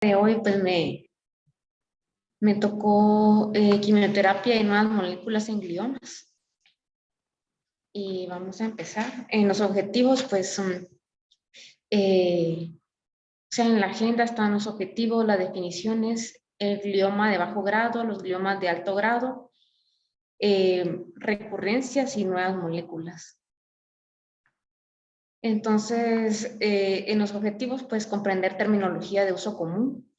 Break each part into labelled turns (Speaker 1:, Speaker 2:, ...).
Speaker 1: De hoy pues me tocó quimioterapia y nuevas moléculas en gliomas. Y vamos a empezar. En los objetivos pues o sea, en la agenda están los objetivos, las definiciones, el glioma de bajo grado, los gliomas de alto grado, recurrencias y nuevas moléculas. Entonces, en los objetivos pues comprender terminología de uso común,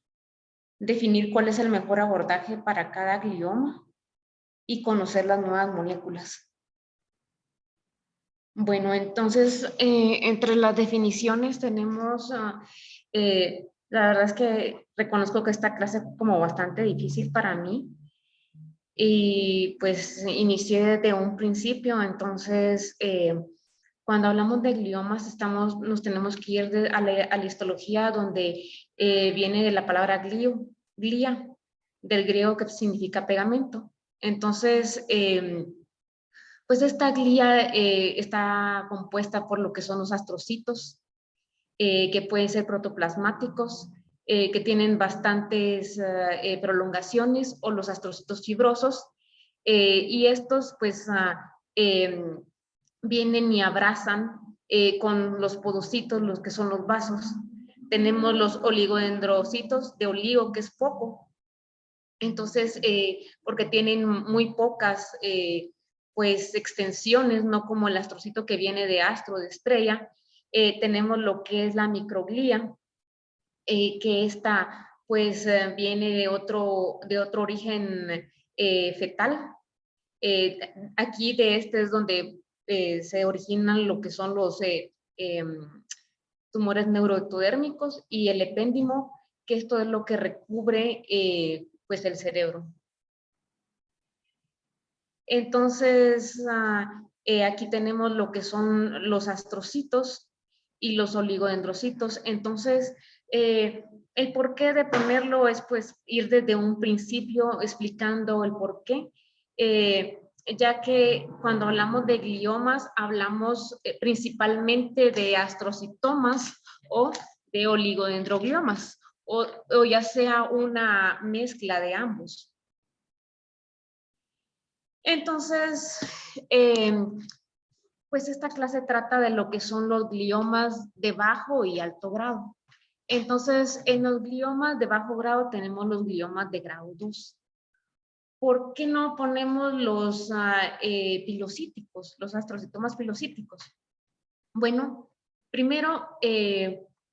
Speaker 1: definir cuál es el mejor abordaje para cada glioma y conocer las nuevas moléculas. Bueno, entonces, entre las definiciones tenemos, la verdad es que reconozco que esta clase fue como bastante difícil para mí y pues inicié desde un principio, entonces cuando hablamos de gliomas nos tenemos que ir a la histología donde viene de la palabra glia, del griego que significa pegamento. Entonces, pues esta glía está compuesta por lo que son los astrocitos, que pueden ser protoplasmáticos, que tienen bastantes prolongaciones, o los astrocitos fibrosos, y estos pues vienen y abrazan con los podocitos, los que son los vasos. Tenemos los oligodendrocitos de oligo, que es poco, entonces, porque tienen muy pocas pues extensiones, no como el astrocito que viene de astro, de estrella. Tenemos lo que es la microglía, que esta pues viene de otro origen fetal. Aquí de este es donde se originan lo que son los tumores neuroectodérmicos, y el epéndimo, que esto es lo que recubre pues el cerebro. Entonces, aquí tenemos lo que son los astrocitos y los oligodendrocitos. Entonces, el porqué de ponerlo es pues ir desde un principio explicando el porqué, ya que cuando hablamos de gliomas hablamos principalmente de astrocitomas o de oligodendrogliomas, o ya sea una mezcla de ambos. Entonces, pues esta clase trata de lo que son los gliomas de bajo y alto grado. Entonces, en los gliomas de bajo grado tenemos los gliomas de grado 2. ¿Por qué no ponemos los pilocíticos, los astrocitomas pilocíticos? Bueno, primero,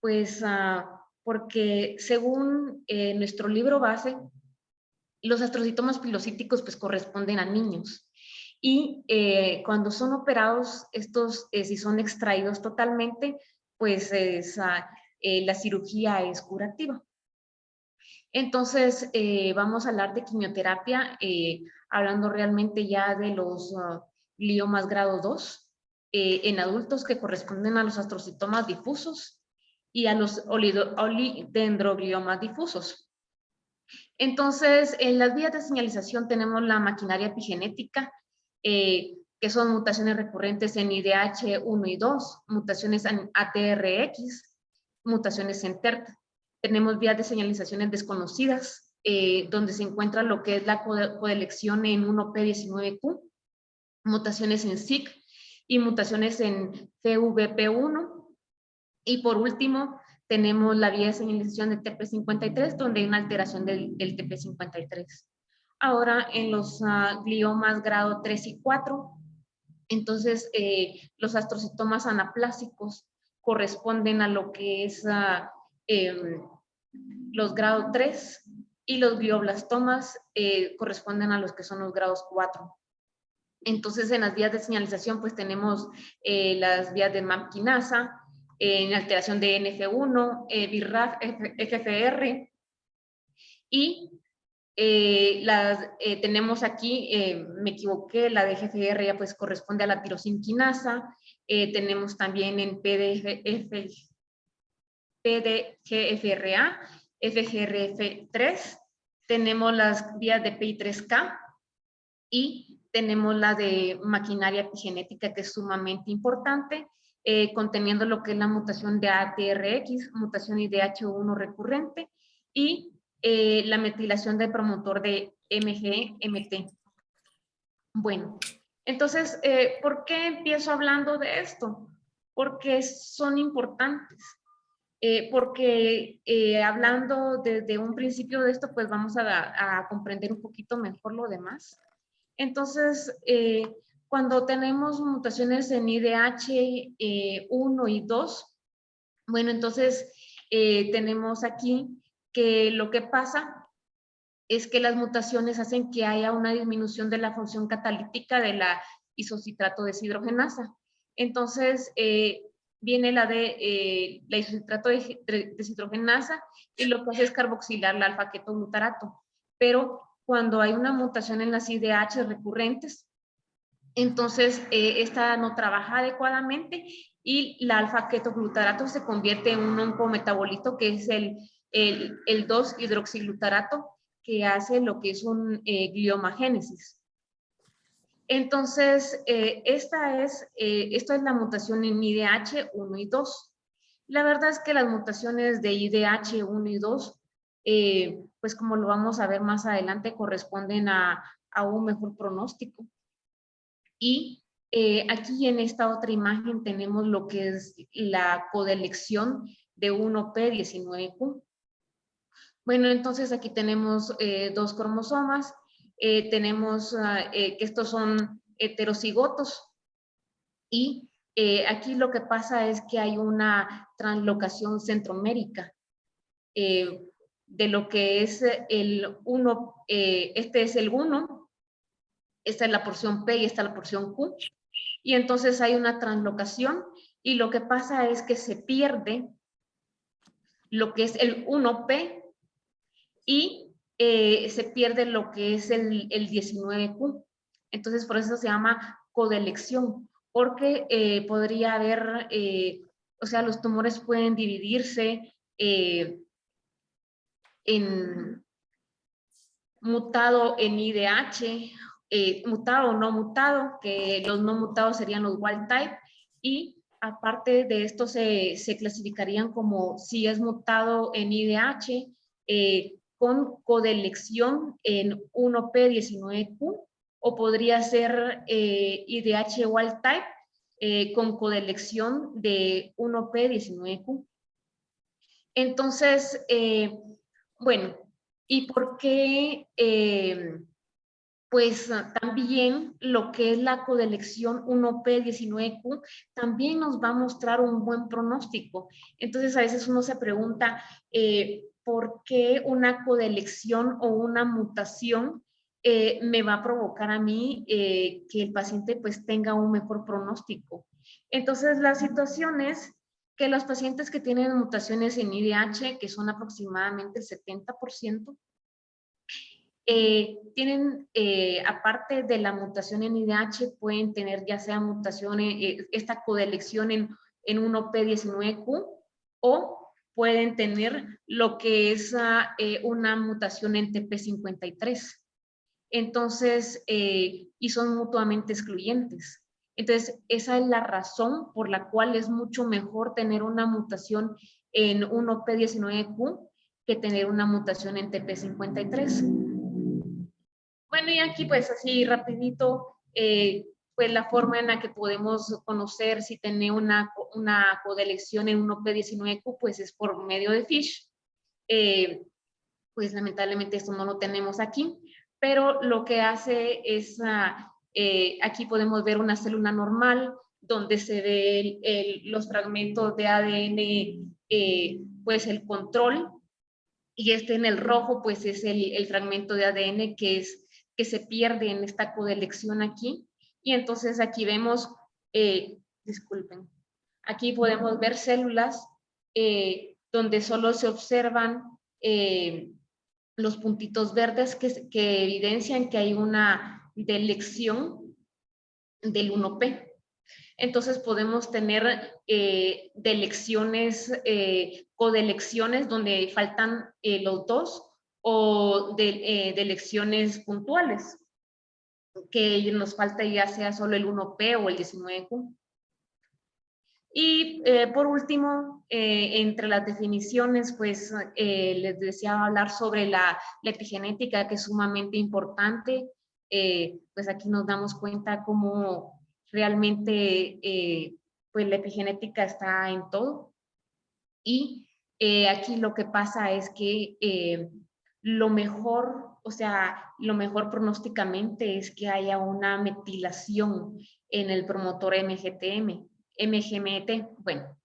Speaker 1: pues porque según nuestro libro base, los astrocitomas pilocíticos pues corresponden a niños, y cuando son operados, estos si son extraídos totalmente, pues la cirugía es curativa. Entonces vamos a hablar de quimioterapia, hablando realmente ya de los gliomas grado 2 en adultos, que corresponden a los astrocitomas difusos y a los olidendrogliomas difusos. Entonces, en las vías de señalización tenemos la maquinaria epigenética, que son mutaciones recurrentes en IDH1 y 2, mutaciones en ATRX, mutaciones en TERT. Tenemos vías de señalizaciones desconocidas, donde se encuentra lo que es la coelección en 1P19Q, mutaciones en SIC y mutaciones en CVP1. Y por último, tenemos la vía de señalización de TP53, donde hay una alteración del TP53. Ahora, en los gliomas grado 3 y 4, entonces los astrocitomas anaplásicos corresponden a lo que es los grado 3, y los glioblastomas corresponden a los que son los grados 4. Entonces, en las vías de señalización, pues tenemos las vías de MAP quinasa, en alteración de NF1, BRAF, FFR, y tenemos aquí, me equivoqué, la de GFR ya pues corresponde a la tirosina quinasa. Tenemos también en PDGFRA, FGRF3, tenemos las vías de PI3K, y tenemos la de maquinaria epigenética, que es sumamente importante, conteniendo lo que es la mutación de ATRX, mutación IDH1 recurrente, y la metilación del promotor de MGMT. Bueno, entonces, ¿por qué empiezo hablando de esto? Porque son importantes. Porque hablando desde un principio de esto, pues vamos a comprender un poquito mejor lo demás. Entonces, cuando tenemos mutaciones en IDH 1 y 2, bueno, entonces tenemos aquí que lo que pasa es que las mutaciones hacen que haya una disminución de la función catalítica de la isocitrato deshidrogenasa. Entonces, viene la isocitrato deshidrogenasa y lo que hace es carboxilar la alfa-ketoglutarato. Pero cuando hay una mutación en las IDH recurrentes, entonces esta no trabaja adecuadamente y la alfa-ketoglutarato se convierte en un oncometabolito que es el 2-hidroxiglutarato, que hace lo que es un gliomagénesis. Entonces, esto es la mutación en IDH 1 y 2. La verdad es que las mutaciones de IDH 1 y 2, pues como lo vamos a ver más adelante, corresponden a un mejor pronóstico. Y aquí en esta otra imagen tenemos lo que es la codelección de 1p19q. Bueno, entonces aquí tenemos dos cromosomas, tenemos que estos son heterocigotos y aquí lo que pasa es que hay una translocación centromérica de lo que es el 1, este es el 1, esta es la porción P y esta es la porción Q, y entonces hay una translocación y lo que pasa es que se pierde lo que es el 1P y se pierde lo que es el 19Q. Entonces, por eso se llama codelección, porque podría haber, o sea, los tumores pueden dividirse en mutado en IDH, mutado o no mutado, que los no mutados serían los wild type, y aparte de esto se clasificarían como si es mutado en IDH, con codelección en 1p19q, o podría ser IDH wild type con codelección de 1p19q. Entonces, bueno, ¿y por qué? Pues también lo que es la codelección 1p19q también nos va a mostrar un buen pronóstico. Entonces, a veces uno se pregunta, ¿por qué una codelección o una mutación me va a provocar a mí que el paciente pues tenga un mejor pronóstico? Entonces, la situación es que los pacientes que tienen mutaciones en IDH, que son aproximadamente el 70%, tienen, aparte de la mutación en IDH, pueden tener ya sea mutación, esta codelección en 1p19q, o pueden tener lo que es una mutación en TP53. Entonces, y son mutuamente excluyentes. Entonces, esa es la razón por la cual es mucho mejor tener una mutación en 1p19q que tener una mutación en TP53. Bueno, y aquí pues así rapidito, pues la forma en la que podemos conocer si tiene una codelección en 1p19q, pues es por medio de FISH. Pues lamentablemente esto no lo tenemos aquí, pero lo que hace es, aquí podemos ver una célula normal donde se ve los fragmentos de ADN, pues el control, y en el rojo pues es el fragmento de ADN que se pierde en esta codelección aquí, y entonces aquí vemos, disculpen, aquí podemos ver células donde solo se observan los puntitos verdes que evidencian que hay una delección del 1P. Entonces podemos tener codelecciones donde faltan los dos, o delecciones puntuales, que nos falta ya sea solo el 1P o el 19Q. Y por último, entre las definiciones, pues les deseaba hablar sobre la epigenética, que es sumamente importante. Pues aquí nos damos cuenta cómo realmente pues la epigenética está en todo. Y aquí lo que pasa es que lo mejor, o sea, lo mejor pronósticamente es que haya una metilación en el promotor MGMT. Bueno,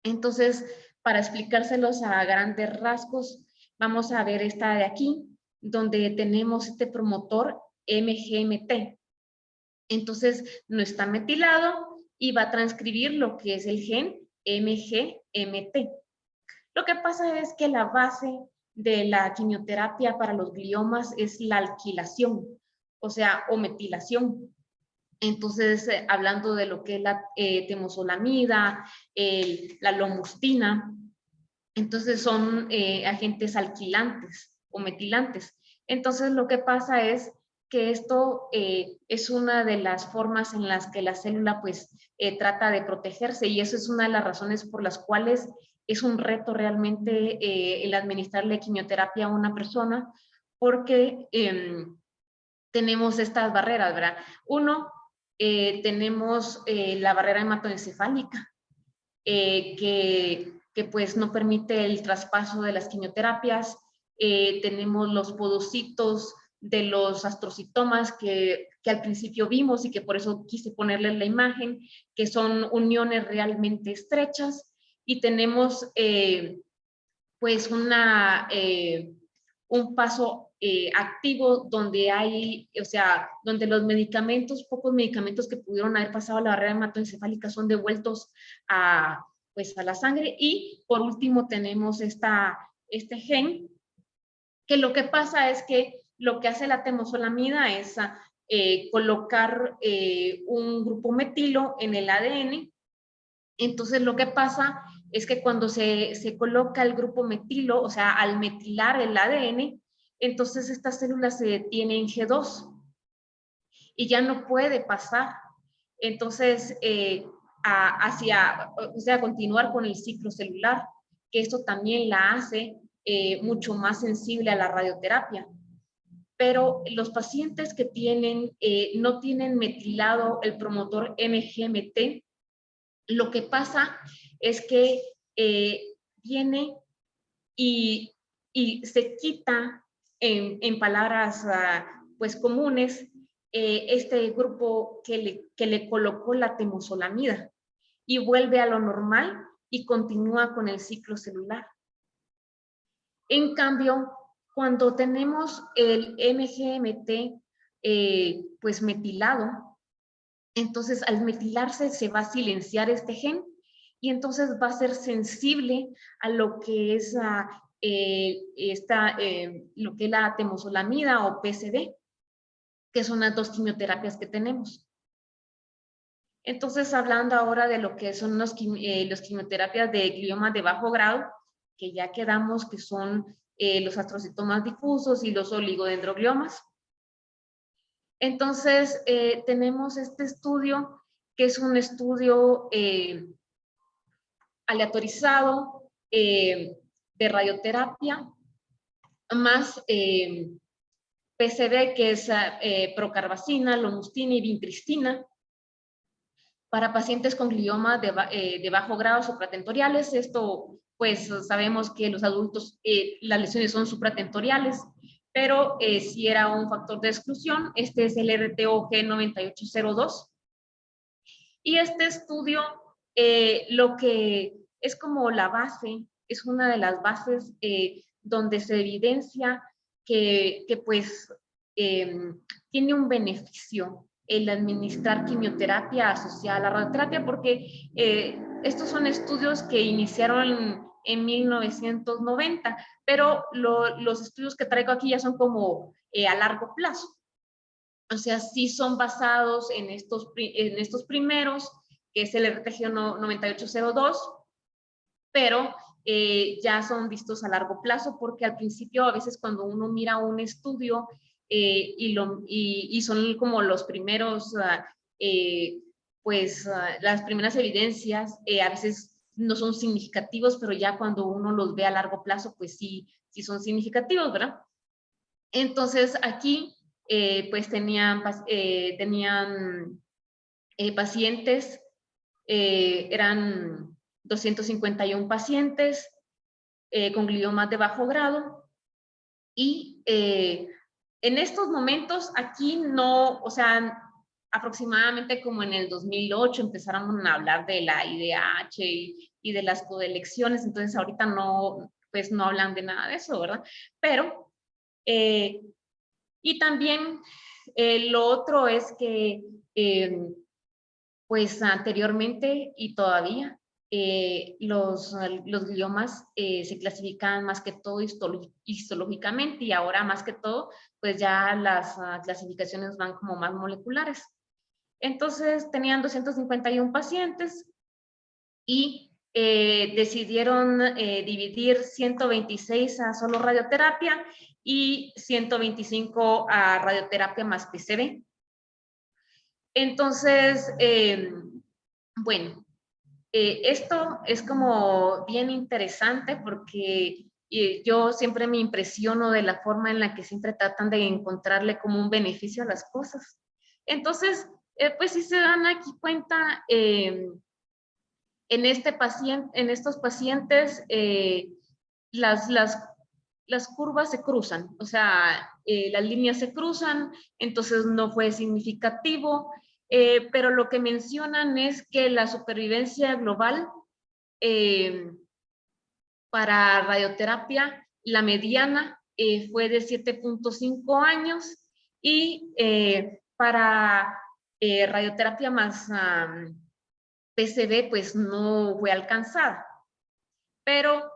Speaker 1: entonces, para explicárselos a grandes rasgos, vamos a ver esta de aquí, donde tenemos este promotor MGMT. Entonces, no está metilado y va a transcribir lo que es el gen MGMT. Lo que pasa es que la base de la quimioterapia para los gliomas es la alquilación, o sea, o metilación. Entonces, hablando de lo que es la temozolomida, la lomustina, entonces son agentes alquilantes o metilantes. Entonces, lo que pasa es que esto es una de las formas en las que la célula pues trata de protegerse, y eso es una de las razones por las cuales es un reto realmente el administrarle quimioterapia a una persona, porque tenemos estas barreras, ¿verdad? Uno, tenemos la barrera hematoencefálica, que pues no permite el traspaso de las quimioterapias. Tenemos los podocitos de los astrocitomas que al principio vimos y que por eso quise ponerles la imagen, que son uniones realmente estrechas. Y tenemos pues un paso activo donde hay, o sea, donde los medicamentos, pocos medicamentos que pudieron haber pasado a la barrera hematoencefálica son devueltos pues a la sangre. Y por último tenemos este gen, que lo que pasa es que lo que hace la temozolomida es colocar un grupo metilo en el ADN. Entonces lo que pasa es que cuando se coloca el grupo metilo, o sea, al metilar el ADN, entonces esta célula se detiene en G2 y ya no puede pasar. Entonces, o sea, continuar con el ciclo celular, que esto también la hace mucho más sensible a la radioterapia. Pero los pacientes que no tienen metilado el promotor MGMT, lo que pasa es que viene y, se quita, en palabras pues comunes, este grupo que le colocó la temozolomida, y vuelve a lo normal y continúa con el ciclo celular. En cambio, cuando tenemos el MGMT pues metilado, entonces al metilarse se va a silenciar este gen, y entonces va a ser sensible a lo que es lo que es la temozolomida o PCD, que son las dos quimioterapias que tenemos. Entonces, hablando ahora de lo que son los quimioterapias de gliomas de bajo grado, que ya quedamos que son los astrocitomas difusos y los oligodendrogliomas. Entonces, tenemos este estudio, que es un estudio aleatorizado de radioterapia, más PCB, que es procarbazina, lomustina y vincristina, para pacientes con glioma de bajo grado supratentoriales. Esto, pues, sabemos que los adultos, las lesiones son supratentoriales, pero si era un factor de exclusión, este es el RTOG 9802. Y este estudio, lo que es como la base, es una de las bases donde se evidencia que pues tiene un beneficio el administrar quimioterapia asociada a la radioterapia, porque estos son estudios que iniciaron en 1990, pero los estudios que traigo aquí ya son como a largo plazo. O sea, sí son basados en estos primeros, que es el RTG 9802, pero ya son vistos a largo plazo, porque al principio, a veces cuando uno mira un estudio y son como los primeros pues las primeras evidencias a veces no son significativos, pero ya cuando uno los ve a largo plazo, pues sí son significativos, ¿verdad? Entonces aquí pues tenían pacientes, eran 251 pacientes con gliomas de bajo grado, y en estos momentos aquí no, o sea, aproximadamente como en el 2008 empezaron a hablar de la IDH y de las codelecciones, entonces ahorita no, pues no hablan de nada de eso, ¿verdad? Pero, y también lo otro es que, pues anteriormente y todavía, los gliomas se clasificaban más que todo histológicamente, y ahora más que todo, pues ya las clasificaciones van como más moleculares. Entonces tenían 251 pacientes y decidieron dividir 126 a solo radioterapia y 125 a radioterapia más PCB. Entonces, bueno, esto es como bien interesante porque yo siempre me impresiono de la forma en la que siempre tratan de encontrarle como un beneficio a las cosas. Entonces, pues si se dan aquí cuenta, en estos pacientes, las curvas se cruzan, o sea, las líneas se cruzan, entonces no fue significativo, pero lo que mencionan es que la supervivencia global para radioterapia, la mediana fue de 7.5 años, y para radioterapia más PCB, pues no fue alcanzada. Pero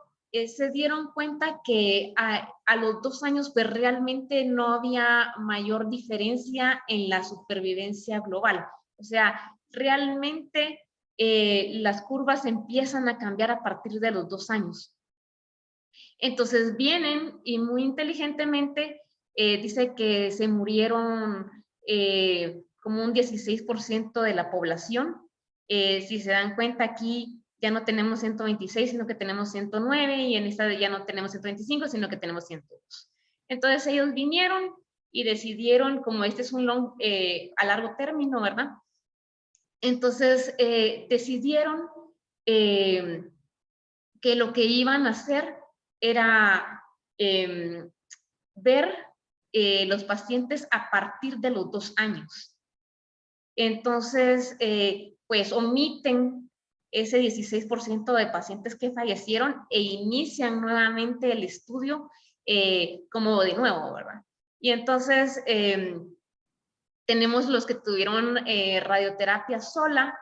Speaker 1: se dieron cuenta que a los 2 años pues realmente no había mayor diferencia en la supervivencia global. O sea, realmente las curvas empiezan a cambiar a partir de los 2 años. Entonces vienen y muy inteligentemente dice que se murieron como un 16% de la población. Si se dan cuenta, aquí ya no tenemos 126, sino que tenemos 109, y en esta ya no tenemos 125, sino que tenemos 102. Entonces ellos vinieron y decidieron, como este es un a largo término, ¿verdad? Entonces decidieron que lo que iban a hacer era ver los pacientes a partir de los 2 años. Entonces, pues omiten ese 16% de pacientes que fallecieron e inician nuevamente el estudio como de nuevo, ¿verdad? Y entonces tenemos los que tuvieron radioterapia sola,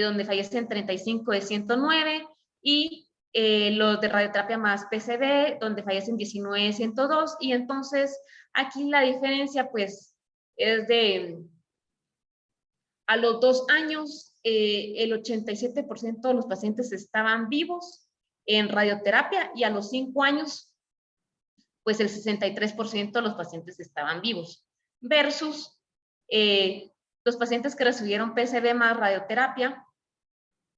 Speaker 1: donde fallecen 35 de 109, y los de radioterapia más PCB, donde fallecen 19 de 102, y entonces aquí la diferencia pues es de a los 2 años el 87% de los pacientes estaban vivos en radioterapia, y a los 5 años pues el 63% de los pacientes estaban vivos, versus los pacientes que recibieron PCB más radioterapia,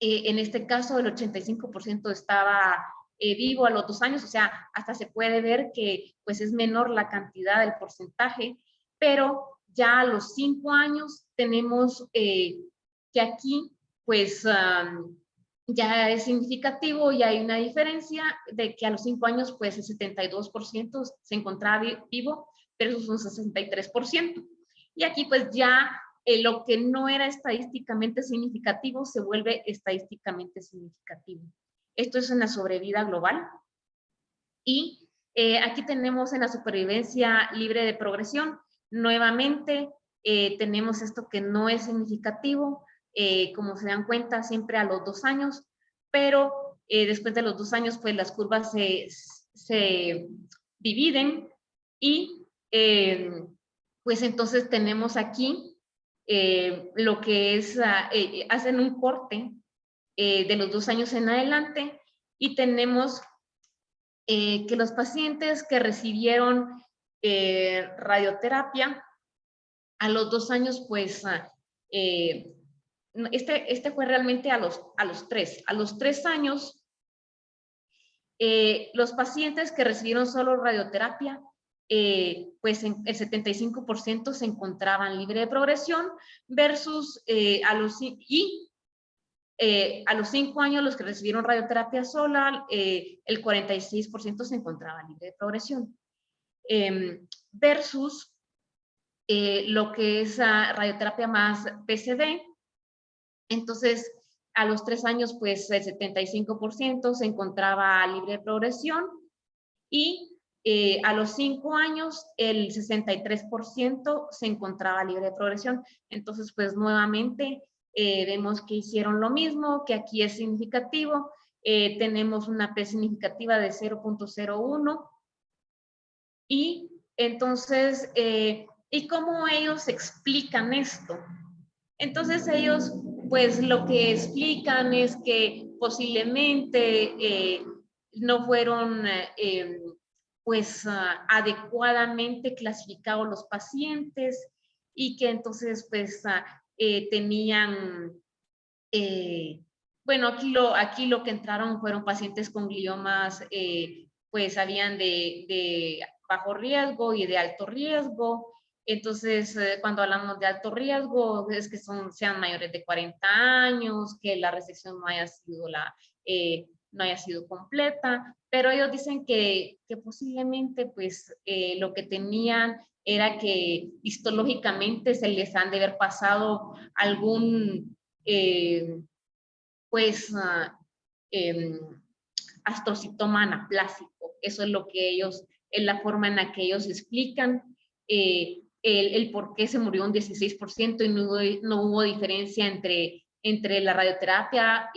Speaker 1: en este caso el 85% estaba vivo a los 2 años, o sea, hasta se puede ver que pues es menor la cantidad del porcentaje, pero ya a los 5 años tenemos que aquí pues ya es significativo, y hay una diferencia de que a los 5 años pues el 72% se encontraba vivo versus un 63%. Y aquí pues ya lo que no era estadísticamente significativo se vuelve estadísticamente significativo. Esto es en la sobrevida global. Y aquí tenemos en la supervivencia libre de progresión, nuevamente tenemos esto que no es significativo, como se dan cuenta siempre a los 2 años, pero después de los 2 años pues las curvas se dividen, y pues entonces tenemos aquí lo que es, hacen un corte de los 2 años en adelante, y tenemos que los pacientes que recibieron radioterapia a los 2 años, pues este fue realmente a los 3. A los 3 años, los pacientes que recibieron solo radioterapia, pues el 75% se encontraban libre de progresión versus a los 5 años los que recibieron radioterapia sola, el 46% se encontraba libre de progresión. Versus lo que es radioterapia más PCD. Entonces, a los 3 años, pues el 75% se encontraba libre de progresión y a los 5 años el 63% se encontraba libre de progresión. Entonces, pues nuevamente vemos que hicieron lo mismo, que aquí es significativo. Tenemos una P significativa de 0.01 y entonces, ¿y cómo ellos explican esto? Entonces ellos, pues lo que explican es que posiblemente no fueron, pues, adecuadamente clasificados los pacientes y que entonces, pues, tenían, bueno, aquí lo que entraron fueron pacientes con gliomas, pues, habían de bajo riesgo y de alto riesgo. Entonces, cuando hablamos de alto riesgo, es que sean mayores de 40 años, que la resección no haya sido completa, pero ellos dicen que posiblemente pues lo que tenían era que histológicamente se les han de haber pasado algún pues astrocitoma anaplásico. Eso es lo que ellos, es la forma en la que ellos explican el por qué se murió un 16% y no hubo diferencia entre la radioterapia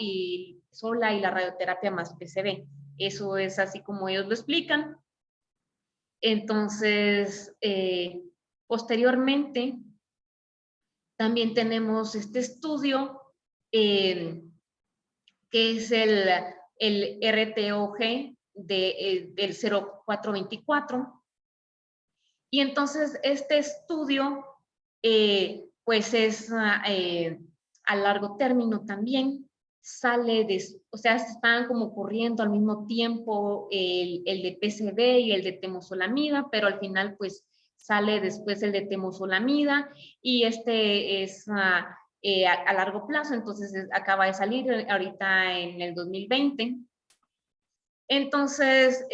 Speaker 1: sola y la radioterapia más PCB. Eso es así como ellos lo explican. Entonces, posteriormente, también tenemos este estudio que es el RTOG del 0424. Y entonces este estudio, pues es a largo término también, o sea, se están como corriendo al mismo tiempo el de PCB y el de temozolomida, pero al final pues sale después el de temozolomida y este es a largo plazo, entonces acaba de salir ahorita en el 2020. Entonces,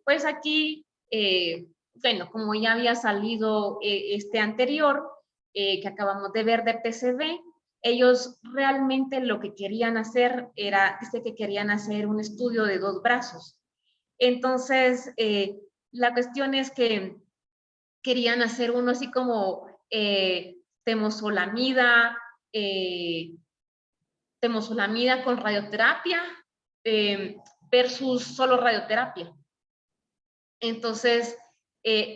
Speaker 1: pues aquí, bueno, como ya había salido este anterior, que acabamos de ver de PCB, ellos realmente lo que querían hacer era, dice que querían hacer un estudio de 2 brazos. Entonces, la cuestión es que querían hacer uno así como temozolomida con radioterapia versus solo radioterapia. Entonces,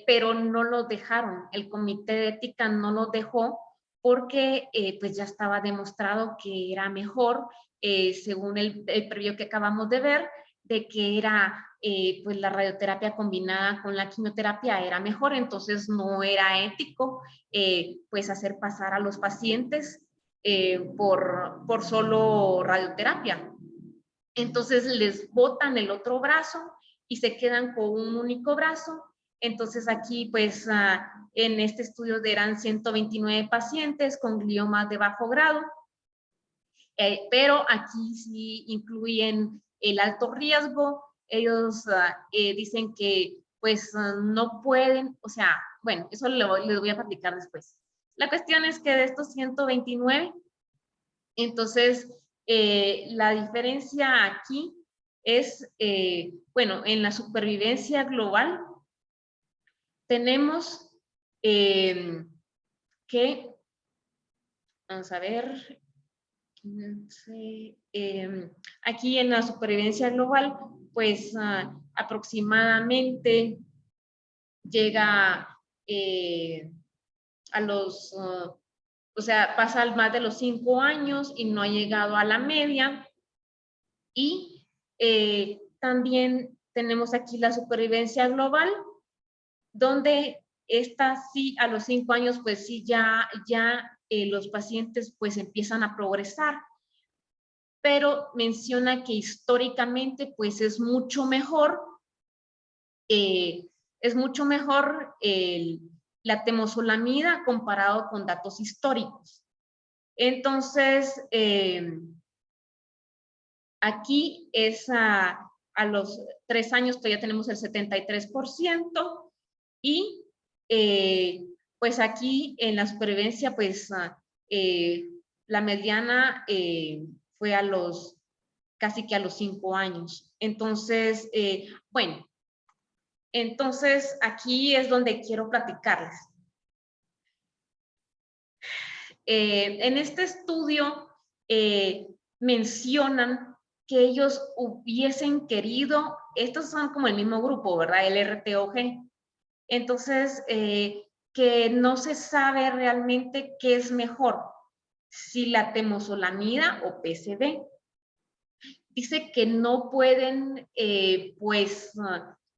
Speaker 1: pero no lo dejaron, el comité de ética no lo dejó porque pues ya estaba demostrado que era mejor, según el previo que acabamos de ver, de que era pues la radioterapia combinada con la quimioterapia era mejor, entonces no era ético pues hacer pasar a los pacientes por solo radioterapia. Entonces les botan el otro brazo y se quedan con un único brazo. Entonces aquí pues en este estudio eran 129 pacientes con gliomas de bajo grado, pero aquí sí incluyen el alto riesgo. Ellos dicen que pues no pueden, o sea, bueno, eso les voy a platicar después. La cuestión es que de estos 129, entonces la diferencia aquí es, bueno, en la supervivencia global tenemos que, vamos a ver, aquí en la supervivencia global, pues aproximadamente llega a los, o sea, pasa más de los 5 años y no ha llegado a la media. Y también tenemos aquí la supervivencia global, donde esta sí a los 5 años, pues sí, ya los pacientes pues empiezan a progresar, pero menciona que históricamente pues es mucho mejor la temozolomida comparado con datos históricos. Entonces, aquí es a los 3 años todavía tenemos el 73% y pues aquí en la supervivencia pues la mediana fue casi que a los 5 años. Entonces, bueno, entonces aquí es donde quiero platicarles. En este estudio mencionan que ellos hubiesen querido, estos son como el mismo grupo, ¿verdad? El RTOG. Entonces, que no se sabe realmente qué es mejor, si la temozolomida o PCB. Dice que no pueden, pues,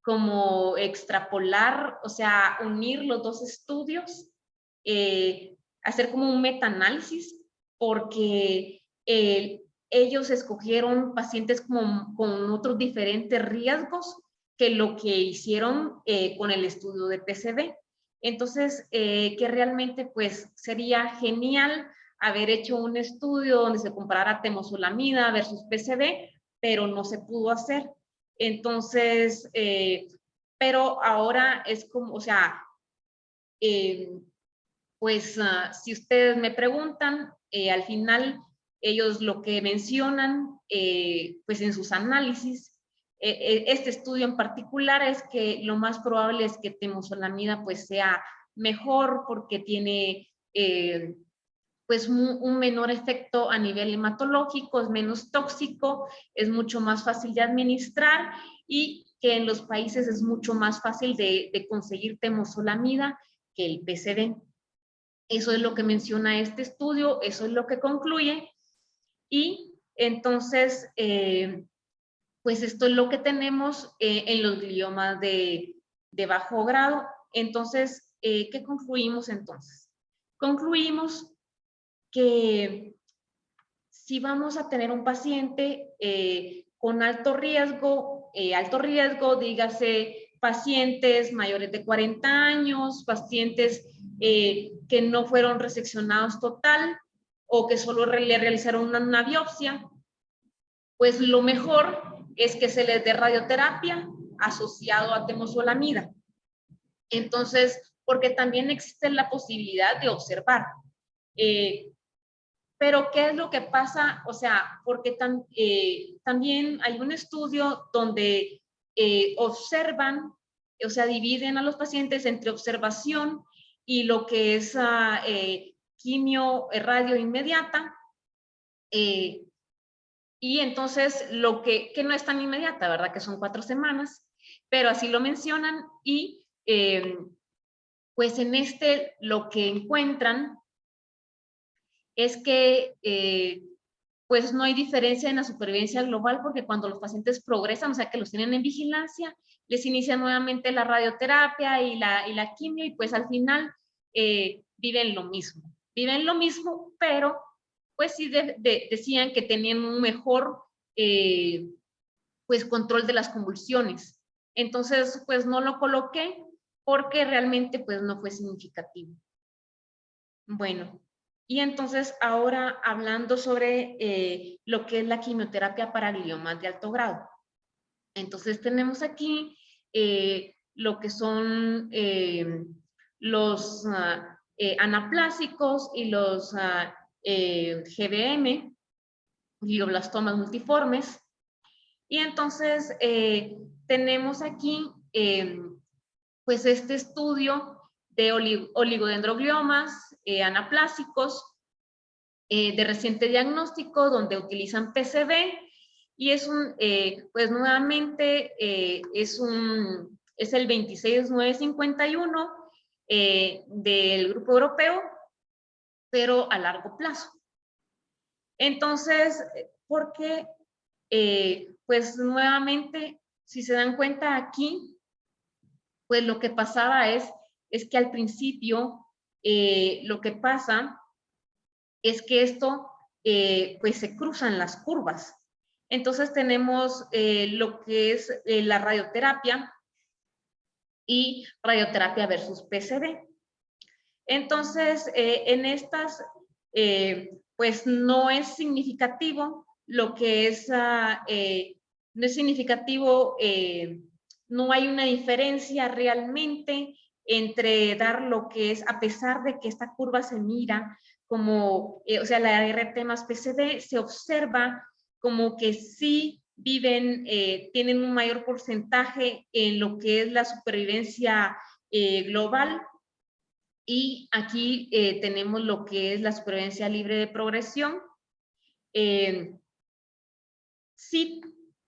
Speaker 1: como extrapolar, o sea, unir los dos estudios, hacer como un metaanálisis, porque ellos escogieron pacientes con otros diferentes riesgos que lo que hicieron con el estudio de PCB. Entonces, que realmente pues sería genial haber hecho un estudio donde se comparara temozolomida versus PCB, pero no se pudo hacer. Entonces, pero ahora es como, o sea, pues si ustedes me preguntan, al final ellos lo que mencionan, pues en sus análisis, este estudio en particular es que lo más probable es que temozolomida pues sea mejor porque tiene pues un menor efecto a nivel hematológico, es menos tóxico, es mucho más fácil de administrar y que en los países es mucho más fácil de conseguir temozolomida que el PCB. Eso es lo que menciona este estudio, eso es lo que concluye y entonces, pues esto es lo que tenemos en los gliomas de bajo grado. Entonces, ¿qué concluimos entonces? Concluimos que si vamos a tener un paciente con alto riesgo, dígase pacientes mayores de 40 años, pacientes que no fueron reseccionados total o que solo le realizaron una biopsia, pues lo mejor es que se les dé radioterapia asociado a temozolomida. Entonces, porque también existe la posibilidad de observar. Pero, ¿qué es lo que pasa? O sea, porque también hay un estudio donde observan, o sea, dividen a los pacientes entre observación y lo que es quimio, radio inmediata. Y entonces, lo que no es tan inmediata, ¿verdad? Que son 4 semanas, pero así lo mencionan y pues en lo que encuentran es que pues no hay diferencia en la supervivencia global porque cuando los pacientes progresan, o sea que los tienen en vigilancia, les inicia nuevamente la radioterapia y la quimio y pues al final viven lo mismo, pero pues sí decían que tenían un mejor pues control de las convulsiones. Entonces pues no lo coloqué porque realmente pues no fue significativo. Bueno, y entonces ahora hablando sobre lo que es la quimioterapia para gliomas de alto grado. Entonces tenemos aquí lo que son los anaplásicos y los GBM, glioblastomas multiformes. Y entonces tenemos aquí pues este estudio de oligodendrogliomas anaplásicos de reciente diagnóstico donde utilizan PCB y es pues nuevamente es el 26951 del grupo europeo, pero a largo plazo. Entonces, ¿por qué? Pues nuevamente, si se dan cuenta aquí, pues lo que pasaba es que al principio lo que pasa es que esto pues se cruzan las curvas. Entonces tenemos lo que es la radioterapia y radioterapia versus PCD. Entonces, en estas, pues no es significativo lo que es, no es significativo, no hay una diferencia realmente entre dar lo que es, a pesar de que esta curva se mira como, o sea, la RT más PCD, se observa como que sí viven, tienen un mayor porcentaje en lo que es la supervivencia global. Y aquí tenemos lo que es la supervivencia libre de progresión. Sí,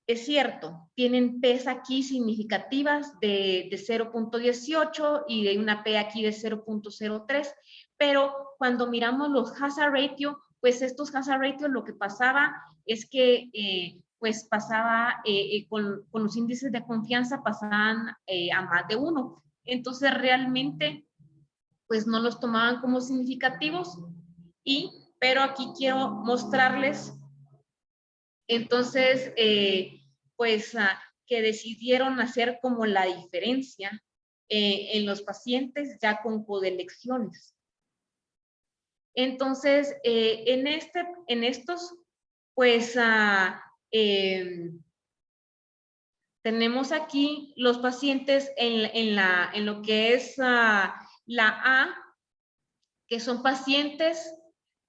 Speaker 1: es cierto, tienen P's aquí significativas de 0.18 y de una P aquí de 0.03, pero cuando miramos los hazard ratio, pues estos hazard ratio lo que pasaba es que pues pasaba con los índices de confianza pasaban a más de 1. Entonces realmente pues no los tomaban como significativos, pero aquí quiero mostrarles, entonces, pues que decidieron hacer como la diferencia en los pacientes ya con codelecciones. Entonces, en estos, pues tenemos aquí los pacientes en lo que es la A, que son pacientes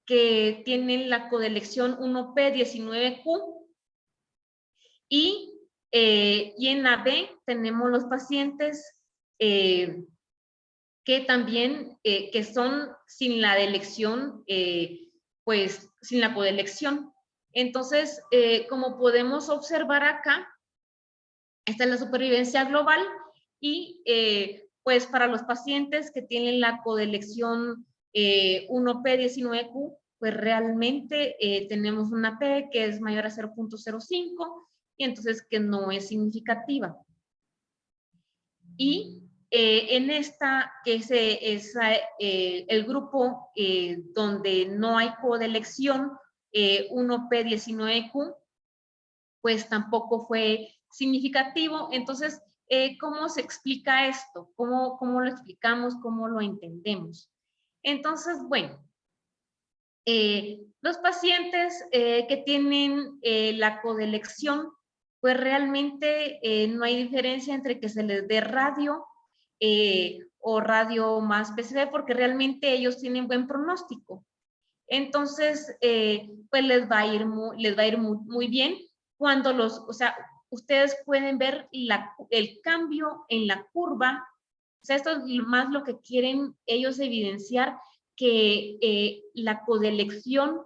Speaker 1: que tienen la codelección 1P19Q y en la B tenemos los pacientes que también que son sin la delección, pues sin la codelección. Entonces, como podemos observar acá, esta es la supervivencia global y pues para los pacientes que tienen la codelección 1P19Q, pues realmente tenemos una P que es mayor a 0.05 y entonces que no es significativa. Y en esta, que es el grupo donde no hay codelección 1P19Q, pues tampoco fue significativo. Entonces, ¿cómo se explica esto? ¿Cómo lo explicamos? ¿Cómo lo entendemos? Entonces, bueno, los pacientes que tienen la codelección, pues realmente no hay diferencia entre que se les dé radio o radio más PCV, porque realmente ellos tienen buen pronóstico. Entonces, pues les va a ir muy bien cuando o sea, ustedes pueden ver el cambio en la curva. O sea, esto es más lo que quieren ellos evidenciar, que la codelección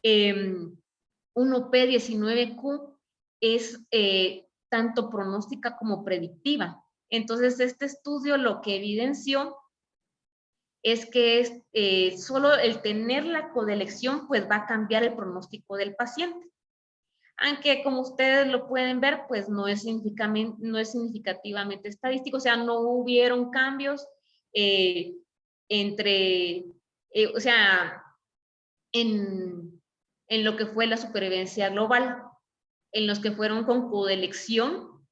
Speaker 1: 1P19Q es tanto pronóstica como predictiva. Entonces, este estudio lo que evidenció es que solo el tener la codelección pues va a cambiar el pronóstico del paciente. Aunque como ustedes lo pueden ver, pues no es significativamente estadístico, o sea, no hubieron cambios o sea, en lo que fue la supervivencia global, en los que fueron con codelección,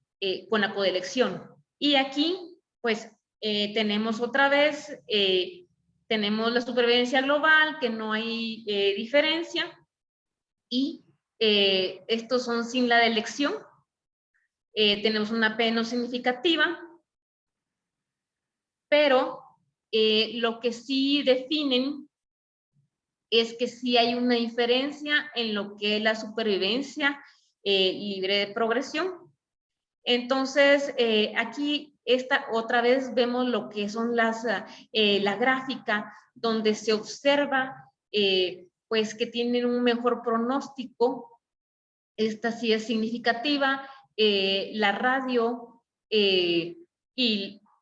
Speaker 1: con la codelección. Y aquí, pues, tenemos otra vez, tenemos la supervivencia global, que no hay diferencia, y estos son sin la delección. Tenemos una P no significativa, pero lo que sí definen es que sí hay una diferencia en lo que es la supervivencia libre de progresión. Entonces, aquí otra vez vemos lo que son la gráfica, donde se observa pues que tienen un mejor pronóstico. Esta sí es significativa. La radio y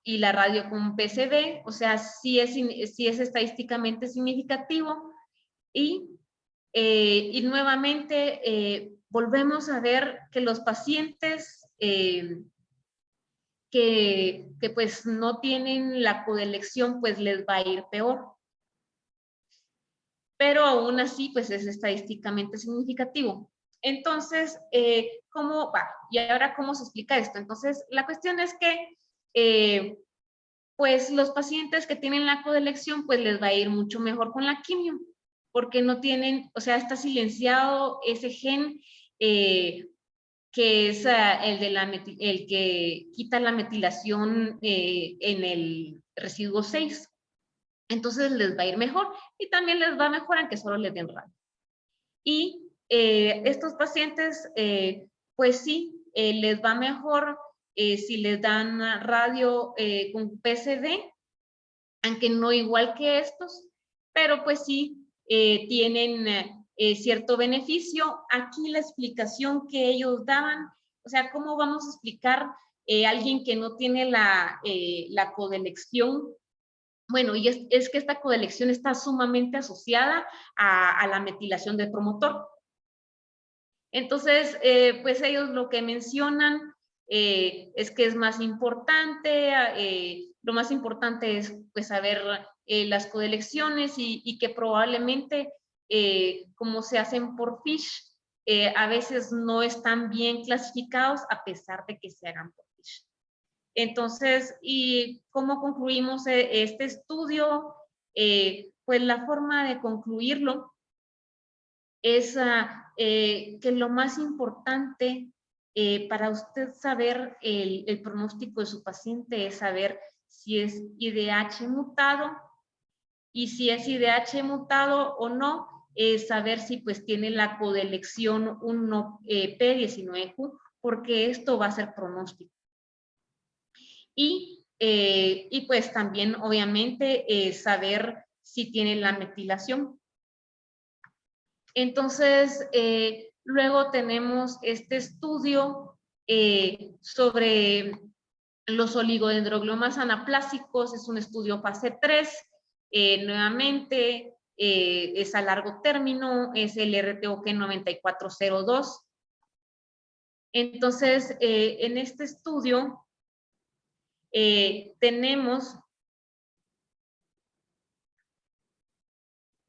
Speaker 1: la radio con PCB, o sea, sí es estadísticamente significativo. Y nuevamente volvemos a ver que los pacientes que pues no tienen la codelección, pues les va a ir peor. pero aún así, pues es estadísticamente significativo. Entonces, ¿cómo va? Y ahora, ¿cómo se explica esto? Entonces, la cuestión es que, pues los pacientes que tienen la codelección, pues les va a ir mucho mejor con la quimio, porque no tienen, o sea, está silenciado ese gen que es el que quita la metilación en el residuo 6. Entonces les va a ir mejor y también les va mejor aunque solo les den radio. Y estos pacientes, pues sí, les va mejor si les dan radio con PCD, aunque no igual que estos, pero pues sí tienen cierto beneficio. Aquí la explicación que ellos daban, o sea, ¿cómo vamos a explicar a alguien que no tiene la codelección? Bueno, y es que esta codelección está sumamente asociada a la metilación del promotor. Entonces, pues ellos lo que mencionan es que es más importante, lo más importante es pues saber las codelecciones y que probablemente como se hacen por FISH, a veces no están bien clasificados a pesar de que se hagan por FISH. Entonces, ¿y cómo concluimos este estudio? Pues la forma de concluirlo es que lo más importante para usted saber el pronóstico de su paciente es saber si es IDH mutado, y si es IDH mutado o no, es saber si pues tiene la codelección 1P19Q, porque esto va a ser pronóstico. Y pues también obviamente saber si tiene la metilación. Entonces, luego tenemos este estudio sobre los oligodendrogliomas anaplásicos, es un estudio fase 3, nuevamente es a largo término, es el RTOG 9402. Entonces, en este estudio tenemos,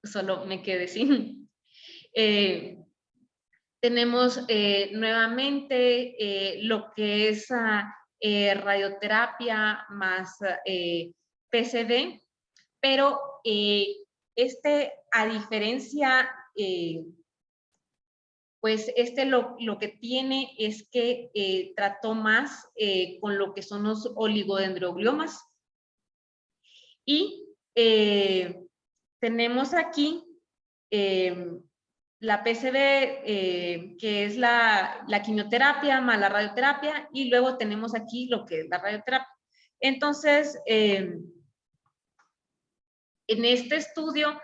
Speaker 1: solo me quedé sin... tenemos nuevamente lo que es radioterapia más PCD, pero a diferencia, pues lo que tiene es que trató más con lo que son los oligodendrogliomas. Y tenemos aquí la PCB, que es la quimioterapia más la radioterapia, y luego tenemos aquí lo que es la radioterapia. Entonces, en este estudio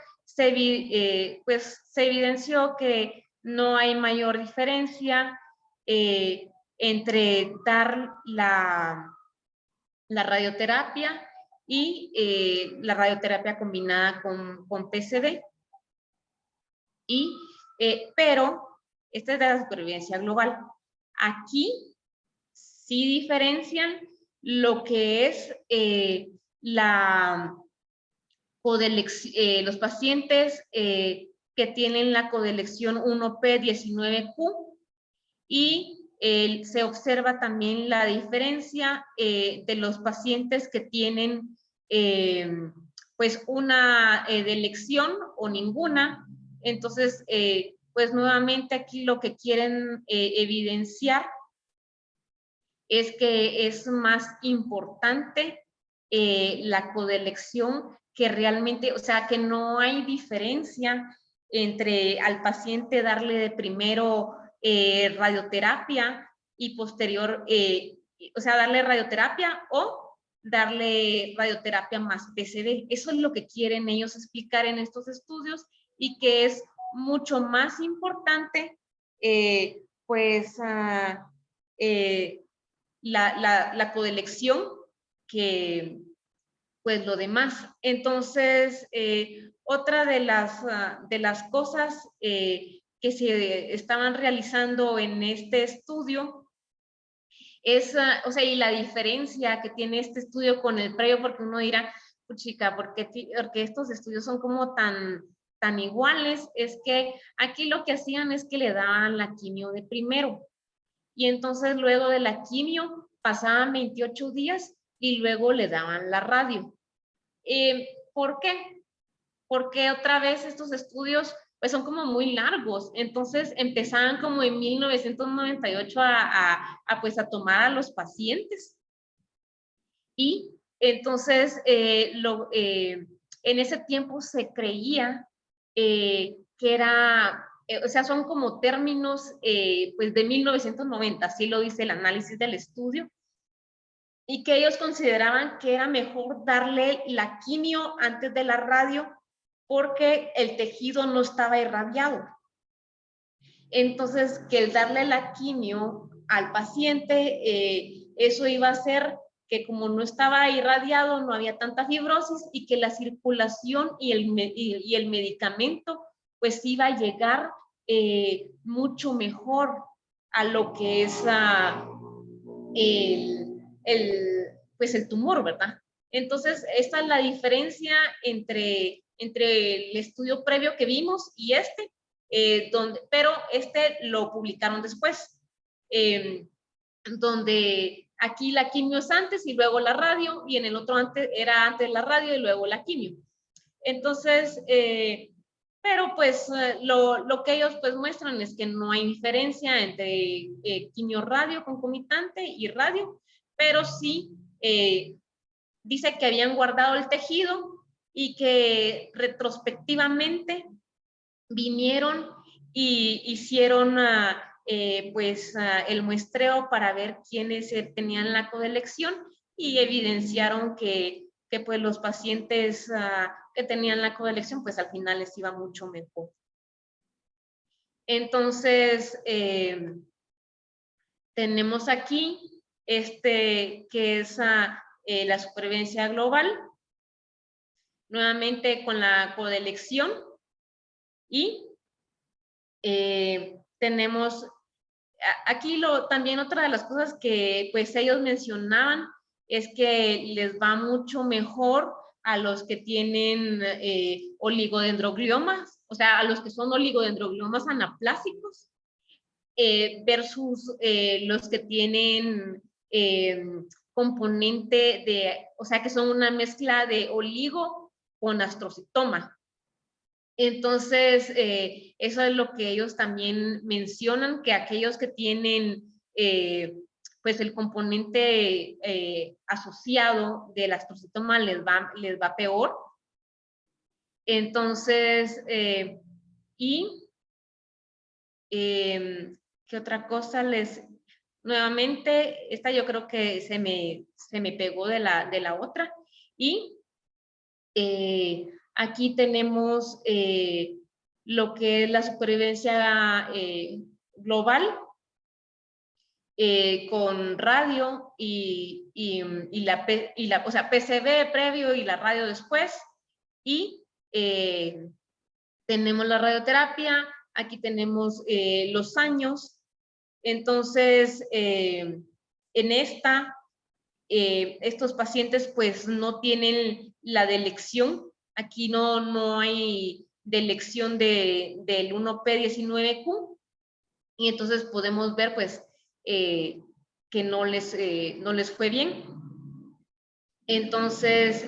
Speaker 1: pues, se evidenció que no hay mayor diferencia entre dar la radioterapia y la radioterapia combinada con PCD. Pero esta es de la supervivencia global. Aquí sí diferencian lo que es los pacientes que tienen la codelección 1P19Q, y se observa también la diferencia de los pacientes que tienen pues una delección o ninguna. Entonces, pues nuevamente aquí lo que quieren evidenciar es que es más importante la codelección, que realmente, o sea, que no hay diferencia entre al paciente darle de primero radioterapia y posterior, o sea, darle radioterapia o darle radioterapia más PCD. Eso es lo que quieren ellos explicar en estos estudios, y que es mucho más importante, pues, la codelección que pues lo demás. Entonces, otra de las cosas que se estaban realizando en este estudio es, o sea, y la diferencia que tiene este estudio con el previo, porque uno dirá, chica, ¿por qué estos estudios son como tan tan iguales, es que aquí lo que hacían es que le daban la quimio de primero. Y entonces luego de la quimio pasaban 28 días y luego le daban la radio. ¿Por qué? Porque otra vez estos estudios pues son como muy largos, entonces empezaban como en 1998 pues a tomar a los pacientes y entonces en ese tiempo se creía que era, o sea, son como términos pues de 1990, así lo dice el análisis del estudio, y que ellos consideraban que era mejor darle la quimio antes de la radio porque el tejido no estaba irradiado. Entonces, que el darle la quimio al paciente, eso iba a hacer que como no estaba irradiado, no había tanta fibrosis y que la circulación y el medicamento pues iba a llegar mucho mejor a lo que es pues el tumor, ¿verdad? Entonces, esta es la diferencia entre el estudio previo que vimos y pero este lo publicaron después, donde aquí la quimio es antes y luego la radio, y en el otro era antes la radio y luego la quimio. Entonces, pero pues lo que ellos pues muestran es que no hay diferencia entre quimio radio concomitante y radio, pero sí dice que habían guardado el tejido y que retrospectivamente vinieron y hicieron el muestreo para ver quiénes tenían la codelección y evidenciaron que pues los pacientes que tenían la codelección pues al final les iba mucho mejor. Entonces, tenemos aquí que es la supervivencia global, nuevamente con la codelección, y tenemos aquí también otra de las cosas que pues ellos mencionaban es que les va mucho mejor a los que tienen oligodendrogliomas, o sea, a los que son oligodendrogliomas anaplásicos, versus los que tienen componente o sea, que son una mezcla de oligo con astrocitoma. Entonces, eso es lo que ellos también mencionan, que aquellos que tienen pues el componente asociado del astrocitoma les va peor. Entonces, ¿qué otra cosa nuevamente, esta yo creo que se me pegó de la otra. Y aquí tenemos lo que es la supervivencia global con radio o sea, PCB previo y la radio después. Y tenemos la radioterapia, aquí tenemos los años. Entonces, en estos pacientes pues no tienen la delección, aquí no hay delección del 1P19Q, y entonces podemos ver pues que no les fue bien. Entonces,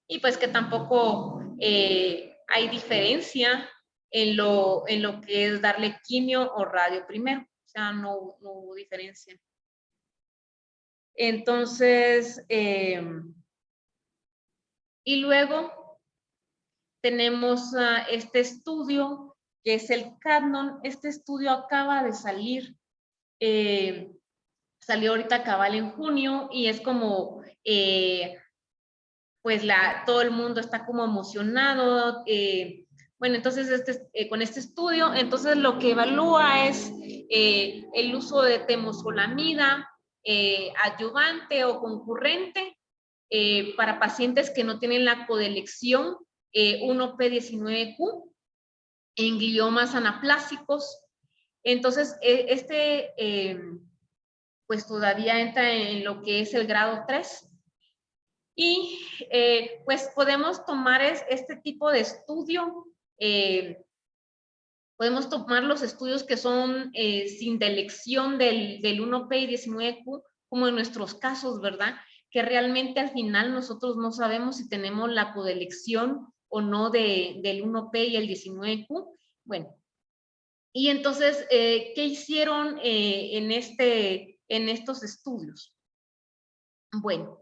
Speaker 1: y pues que tampoco hay diferencia en lo que es darle quimio o radio primero, o sea, no hubo diferencia. Entonces, y luego tenemos este estudio que es el Cadnon. Este estudio acaba de salir, salió ahorita cabal en junio, y es como, pues todo el mundo está como emocionado. Bueno, entonces con este estudio, entonces lo que evalúa es el uso de temozolomida adyuvante o concurrente para pacientes que no tienen la codelección 1P19Q en gliomas anaplásicos. Entonces, pues todavía entra en lo que es el grado 3. Y pues podemos tomar este tipo de estudio podemos tomar los estudios que son sin delección del 1P y 19Q, como en nuestros casos, ¿verdad? Que realmente al final nosotros no sabemos si tenemos la codelección o no del 1P y el 19Q. Bueno, y entonces, ¿qué hicieron en estos estudios? Bueno,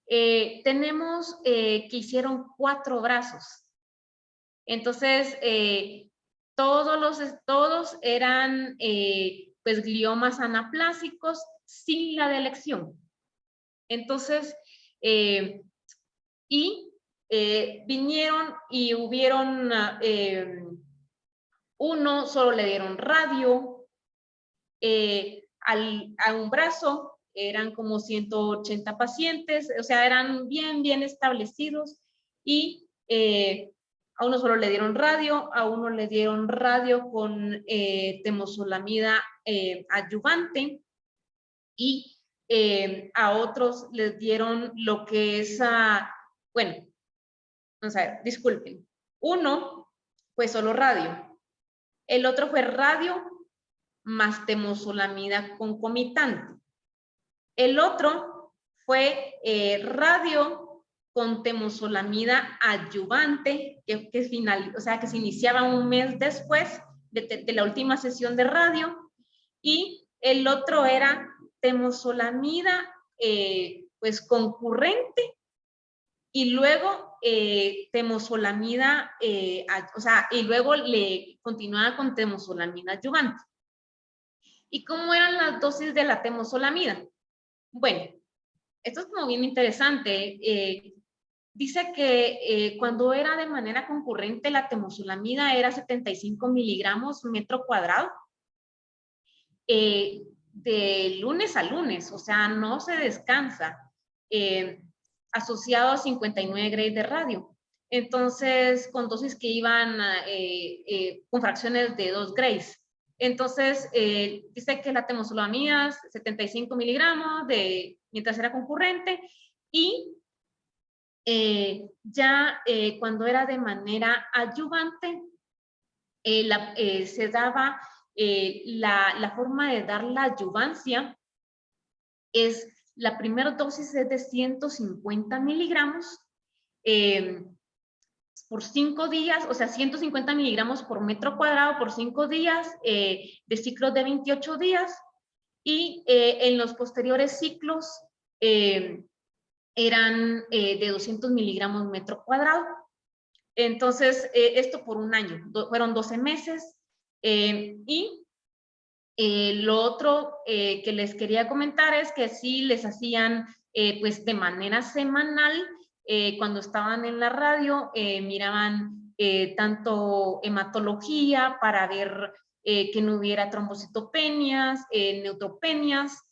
Speaker 1: tenemos que hicieron 4 brazos. Entonces, todos eran pues gliomas anaplásicos sin la delección. Entonces, vinieron y hubieron uno, solo le dieron radio, a un brazo, eran como 180 pacientes, o sea, eran bien establecidos, y a uno solo le dieron radio, a uno le dieron radio con temozolomida adyuvante, y a otros les dieron lo que es, bueno, vamos a ver, disculpen, uno fue solo radio, el otro fue radio más temozolomida concomitante. El otro fue radio con temozolomida adyuvante, o sea, que se iniciaba un mes después de la última sesión de radio, y el otro era temozolomida pues concurrente, y luego temozolomida, o sea, y luego le continuaba con temozolomida adyuvante. ¿Y cómo eran las dosis de la temozolomida? Bueno, esto es como bien interesante. Dice que cuando era de manera concurrente, la temozolomida era 75 miligramos metro cuadrado, de lunes a lunes, o sea, no se descansa, asociado a 59 grays de radio. Entonces, con dosis que iban con fracciones de 2 grays. Entonces, dice que la temozolomida 75 miligramos mientras era concurrente, y cuando era de manera adyuvante, se daba la forma de dar la adyuvancia es la primera dosis es de 150 miligramos por 5 días, o sea, 150 miligramos por metro cuadrado por 5 días, de ciclos de 28 días, y en los posteriores ciclos eran de 200 miligramos metro cuadrado. Entonces, esto por un año, fueron 12 meses, y lo otro que les quería comentar es que sí les hacían pues de manera semanal, cuando estaban en la radio, miraban tanto hematología para ver que no hubiera trombocitopenias, neutropenias,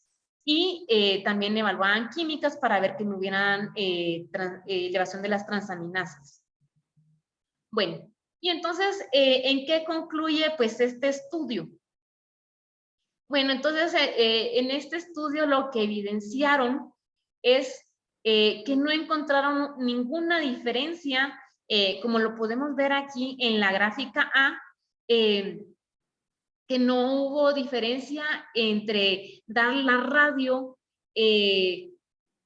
Speaker 1: y también evaluaban químicas para ver que no hubieran elevación de las transaminasas. Bueno, y entonces, ¿en qué concluye pues este estudio? Bueno, entonces en este estudio lo que evidenciaron es que no encontraron ninguna diferencia, como lo podemos ver aquí en la gráfica A, que no hubo diferencia entre dar la radio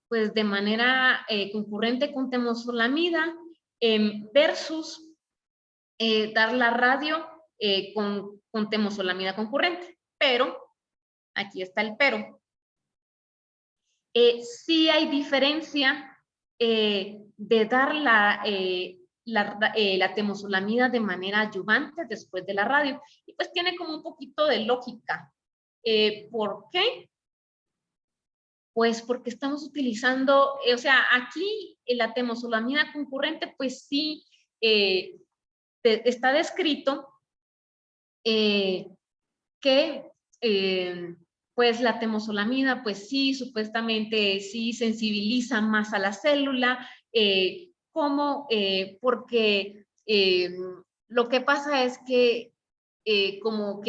Speaker 1: pues de manera concurrente con temozolomida versus dar la radio con temozolomida concurrente. Pero aquí está el pero. Sí hay diferencia de dar la temozolomida de manera adyuvante después de la radio. Y pues tiene como un poquito de lógica. ¿Por qué? Pues porque estamos utilizando, o sea, aquí la temozolomida concurrente, pues sí está descrito que pues la temozolomida, pues sí, supuestamente sí sensibiliza más a la célula, porque lo que pasa es que como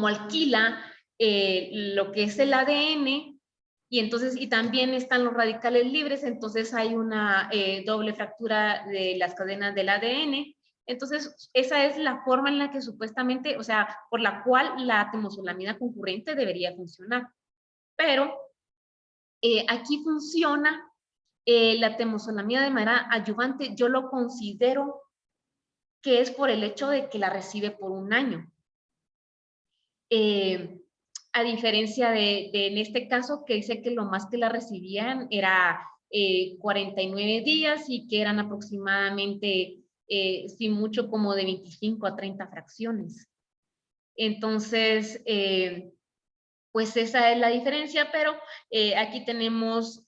Speaker 1: alquila lo que es el ADN, y también están los radicales libres, entonces hay una doble fractura de las cadenas del ADN, Entonces, esa es la forma en la que supuestamente, o sea, por la cual la temozolomida concurrente debería funcionar. Pero aquí funciona la temozolomida de manera adyuvante. Yo lo considero que es por el hecho de que la recibe por un año. A diferencia de en este caso, que dice que lo más que la recibían era 49 días y que eran aproximadamente, si mucho, como de 25 a 30 fracciones. Entonces, pues esa es la diferencia, pero aquí tenemos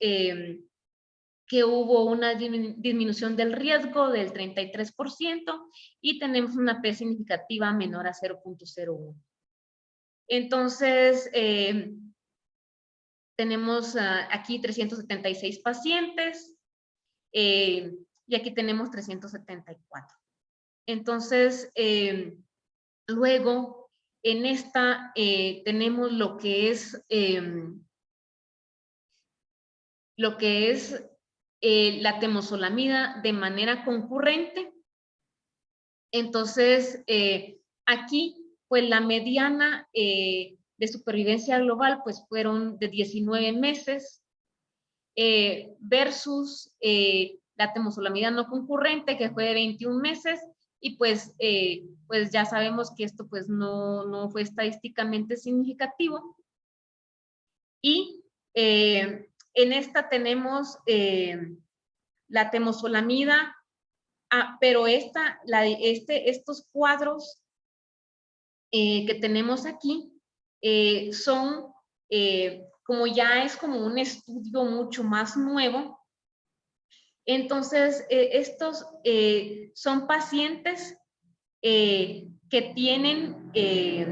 Speaker 1: que hubo una disminución del riesgo del 33% y tenemos una P significativa menor a 0.01. Entonces, tenemos aquí 376 pacientes y aquí tenemos 374. Entonces, luego, en esta tenemos lo que es la temozolomida de manera concurrente. Entonces, aquí, pues la mediana de supervivencia global, pues fueron de 19 meses versus la temozolomida no concurrente, que fue de 21 meses, y pues ya sabemos que esto pues no fue estadísticamente significativo. Y en esta tenemos la temozolomida, pero estos cuadros que tenemos aquí son, como ya es como un estudio mucho más nuevo, entonces estos son pacientes que tienen, que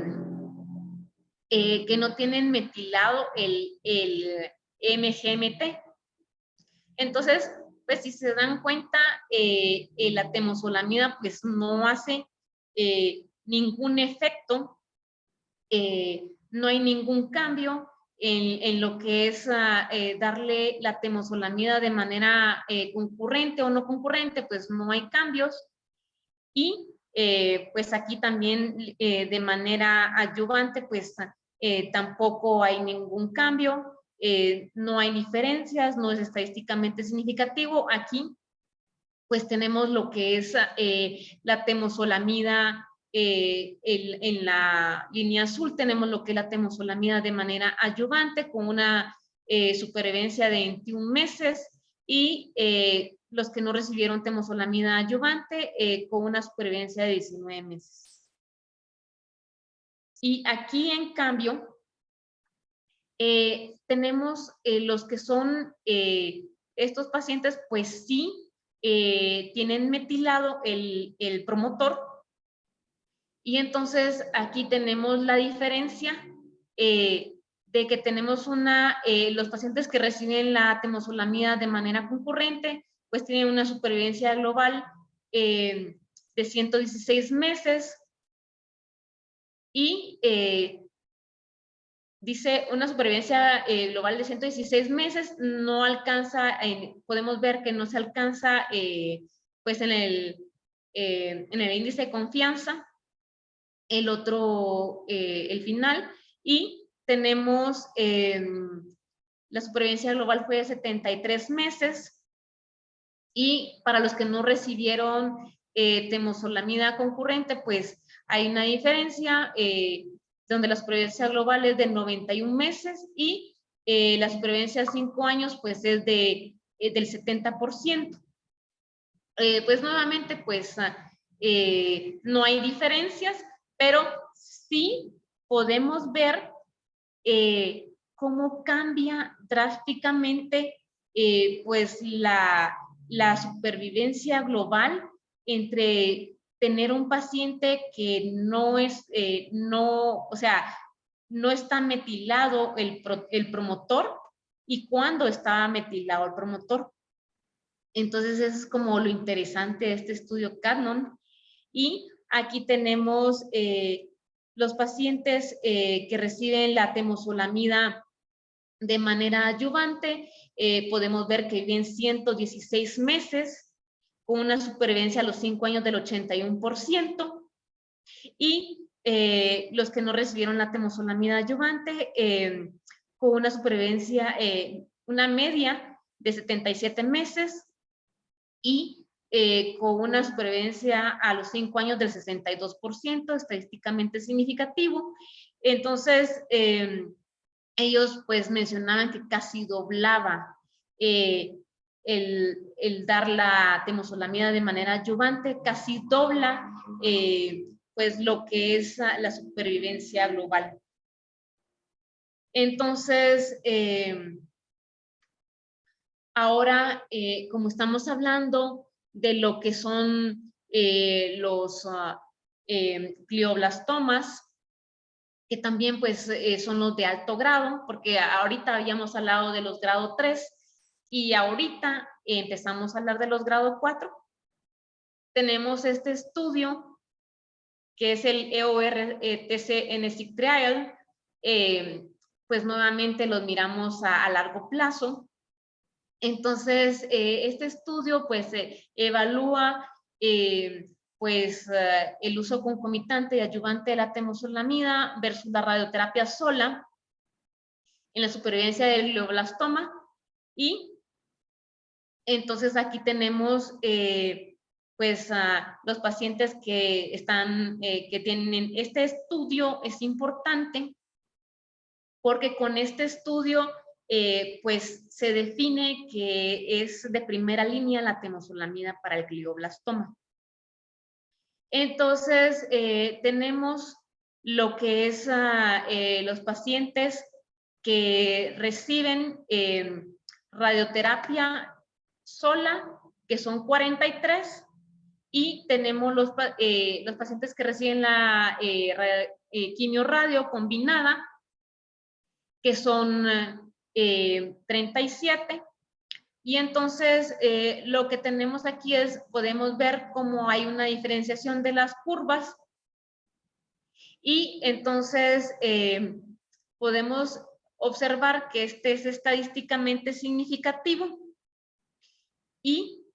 Speaker 1: no tienen metilado el MGMT. Entonces, pues si se dan cuenta, la temozolomida pues no hace ningún efecto, no hay ningún cambio en lo que es darle la temozolomida de manera concurrente o no concurrente, pues no hay cambios. Y pues aquí también de manera adyuvante, pues tampoco hay ningún cambio, no hay diferencias, no es estadísticamente significativo. Aquí pues tenemos lo que es la temozolomida, en la línea azul tenemos lo que es la temozolomida de manera adyuvante con una supervivencia de 21 meses y los que no recibieron temozolomida adyuvante con una supervivencia de 19 meses. Y aquí, en cambio, tenemos los que son estos pacientes, pues sí, tienen metilado el promotor. Y entonces aquí tenemos la diferencia de que tenemos los pacientes que reciben la temozolomida de manera concurrente, pues tienen una supervivencia global de 116 meses y dice una supervivencia global de 116 meses, no alcanza, podemos ver que no se alcanza pues en el índice de confianza, el final, y tenemos la supervivencia global fue de 73 meses, y para los que no recibieron temozolomida concurrente, pues hay una diferencia donde la supervivencia global es de 91 meses y la supervivencia a 5 años pues es del 70%. Pues nuevamente pues no hay diferencias, pero sí podemos ver cómo cambia drásticamente pues la supervivencia global entre tener un paciente que no es, o sea, no está metilado el promotor y cuando está metilado el promotor. Entonces, eso es como lo interesante de este estudio Cadnon. Y aquí tenemos los pacientes que reciben la temozolomida de manera adyuvante. Podemos ver que viven 116 meses con una supervivencia a los 5 años del 81%, y los que no recibieron la temozolomida adyuvante con una supervivencia, una media de 77 meses, y con una supervivencia a los 5 años del 62%, estadísticamente significativo. Entonces, ellos pues mencionaban que casi doblaba el dar la temozolomida de manera adyuvante, casi dobla pues lo que es la supervivencia global. Entonces, ahora, como estamos hablando de lo que son los glioblastomas, que también pues son los de alto grado, porque ahorita habíamos hablado de los grado 3 y ahorita empezamos a hablar de los grado 4. Tenemos este estudio que es el EORTC-NSIC Trial, pues nuevamente los miramos a largo plazo. Entonces, este estudio pues evalúa pues el uso concomitante y adyuvante de la temozolomida versus la radioterapia sola en la supervivencia del glioblastoma. Y entonces aquí tenemos pues los pacientes que están, que tienen este estudio. Es importante porque con este estudio pues se define que es de primera línea la temozolomida para el glioblastoma. Entonces, tenemos lo que es los pacientes que reciben radioterapia sola, que son 43, y tenemos los pacientes que reciben la quimio-radio combinada, que son 37. Y entonces lo que tenemos aquí es, podemos ver cómo hay una diferenciación de las curvas, y entonces podemos observar que este es estadísticamente significativo. Y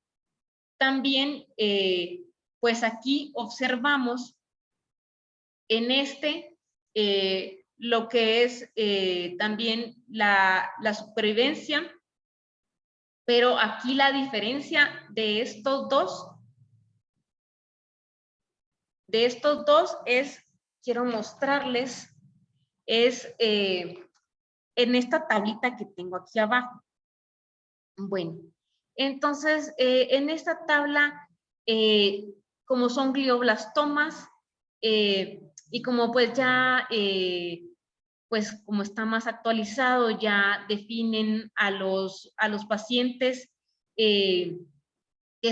Speaker 1: también pues aquí observamos en este lo que es también la supervivencia. Pero aquí la diferencia de estos dos es, quiero mostrarles, es en esta tablita que tengo aquí abajo. Bueno, entonces en esta tabla, como son glioblastomas, y como pues ya pues como está más actualizado, ya definen a los pacientes que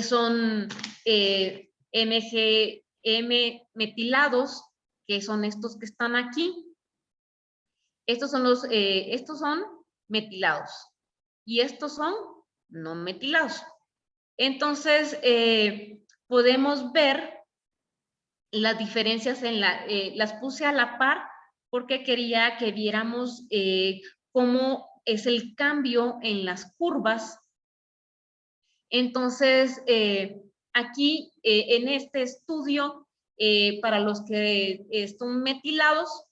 Speaker 1: son MGM metilados, que son estos que están aquí. Estos son metilados y estos son no metilados. Entonces, podemos ver las diferencias las puse a la par porque quería que viéramos cómo es el cambio en las curvas. Entonces, aquí en este estudio, para los que están metilados,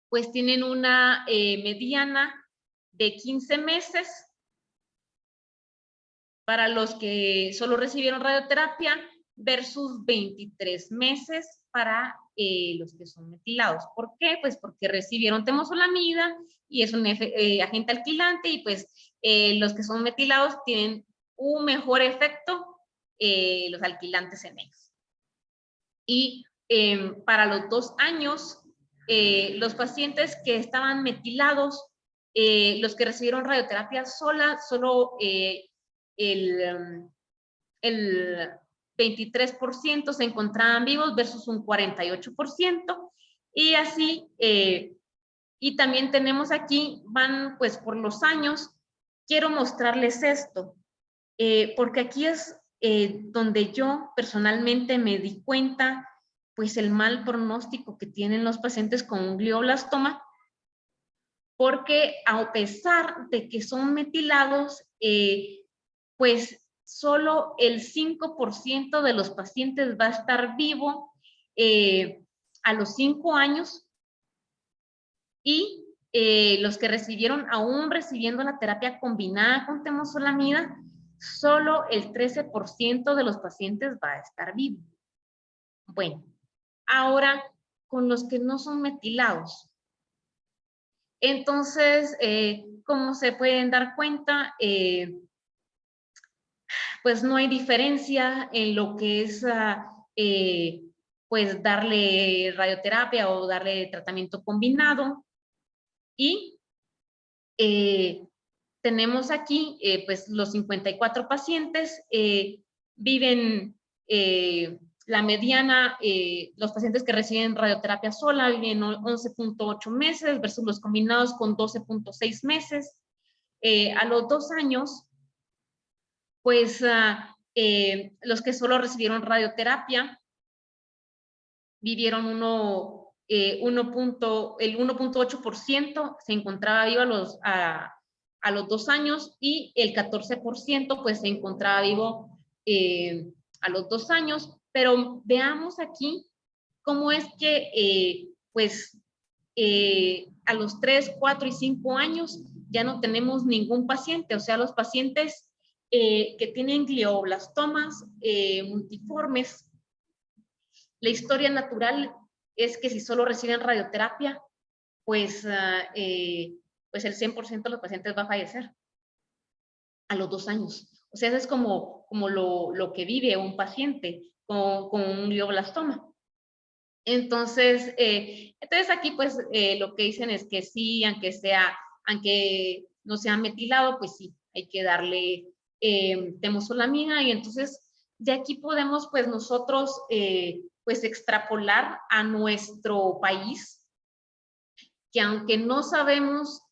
Speaker 1: pues tienen una mediana de 15 meses. Para los que solo recibieron radioterapia, versus 23 meses para los que son metilados. ¿Por qué? Pues porque recibieron temozolomida y es un agente alquilante, y pues los que son metilados tienen un mejor efecto los alquilantes en ellos. Y para los 2 años, los pacientes que estaban metilados, los que recibieron radioterapia sola, solo el 23% se encontraban vivos versus un 48%, y así, y también tenemos aquí, van pues por los años. Quiero mostrarles esto, porque aquí es donde yo personalmente me di cuenta pues el mal pronóstico que tienen los pacientes con un glioblastoma, porque a pesar de que son metilados, pues solo el 5% de los pacientes va a estar vivo a los 5 años, y los que recibieron, aún recibiendo la terapia combinada con temozolomida, solo el 13% de los pacientes va a estar vivo. Bueno, ahora con los que no son metilados. Entonces, como se pueden dar cuenta, pues no hay diferencia en lo que es pues darle radioterapia o darle tratamiento combinado. Y tenemos aquí pues los 54 pacientes viven, la mediana, los pacientes que reciben radioterapia sola viven 11.8 meses versus los combinados con 12.6 meses. A los 2 años, pues los que solo recibieron radioterapia vivieron el 1.8% se encontraba vivo a los 2 años, y el 14% pues se encontraba vivo a los 2 años. Pero veamos aquí cómo es que a los 3, 4 y 5 años ya no tenemos ningún paciente. O sea, los pacientes que tienen glioblastomas multiformes, la historia natural es que si solo reciben radioterapia, pues el 100% de los pacientes va a fallecer a los 2 años. O sea, eso es como lo que vive un paciente con un glioblastoma. Entonces aquí pues lo que dicen es que sí, aunque no sea metilado, pues sí, hay que darle temozolomida. Y entonces de aquí podemos pues nosotros pues extrapolar a nuestro país, que aunque no sabemos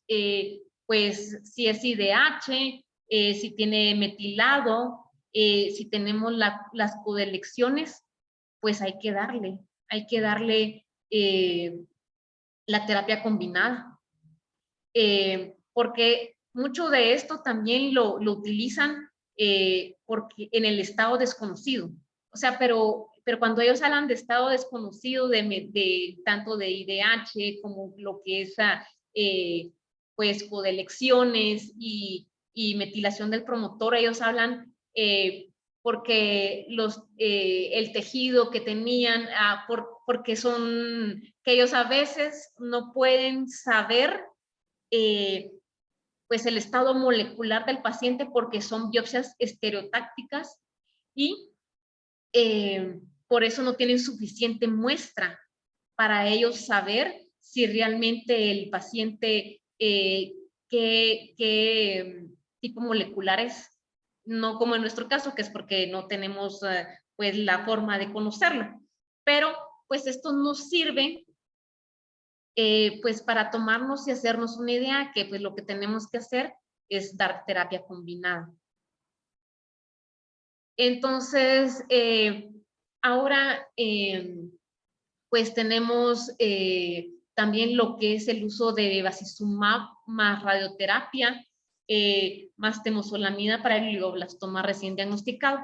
Speaker 1: pues si es IDH, si tiene metilado, si tenemos las codelecciones, pues hay que darle la terapia combinada. Porque mucho de esto también lo utilizan porque en el estado desconocido. O sea, pero cuando ellos hablan de estado desconocido, tanto de IDH como lo que es pues codelecciones y metilación del promotor, ellos hablan porque el tejido que tenían, porque que ellos a veces no pueden saber pues el estado molecular del paciente porque son biopsias estereotácticas, y por eso no tienen suficiente muestra para ellos saber si realmente el paciente qué tipo molecular es. No como en nuestro caso, que es porque no tenemos pues la forma de conocerlo. Pero pues esto nos sirve pues para tomarnos y hacernos una idea que pues lo que tenemos que hacer es dar terapia combinada. Entonces, ahora pues tenemos también lo que es el uso de bevacizumab más radioterapia, más temozolomida para el glioblastoma recién diagnosticado.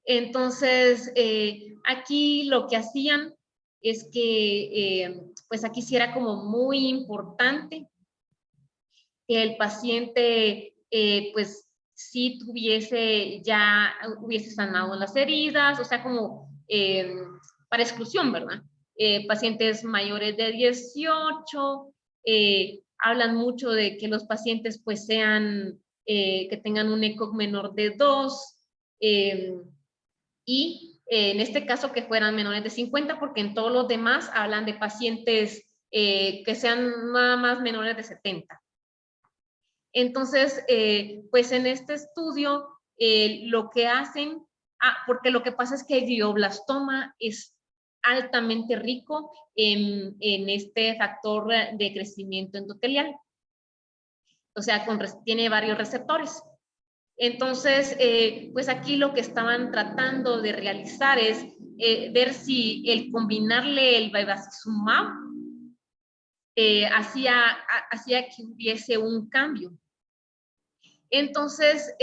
Speaker 1: Entonces, aquí lo que hacían es que, pues aquí sí era como muy importante que el paciente, pues sí hubiese sanado las heridas, o sea, como para exclusión, ¿verdad? Pacientes mayores de 18, hablan mucho de que los pacientes pues que tengan un ECOG menor de 2, y en este caso que fueran menores de 50, porque en todos los demás hablan de pacientes que sean nada más menores de 70. Entonces, pues en este estudio lo que hacen, porque lo que pasa es que el glioblastoma es altamente rico en este factor de crecimiento endotelial, o sea, tiene varios receptores. Entonces, pues aquí lo que estaban tratando de realizar es ver si el combinarle el bevacizumab hacía que hubiese un cambio. Entonces,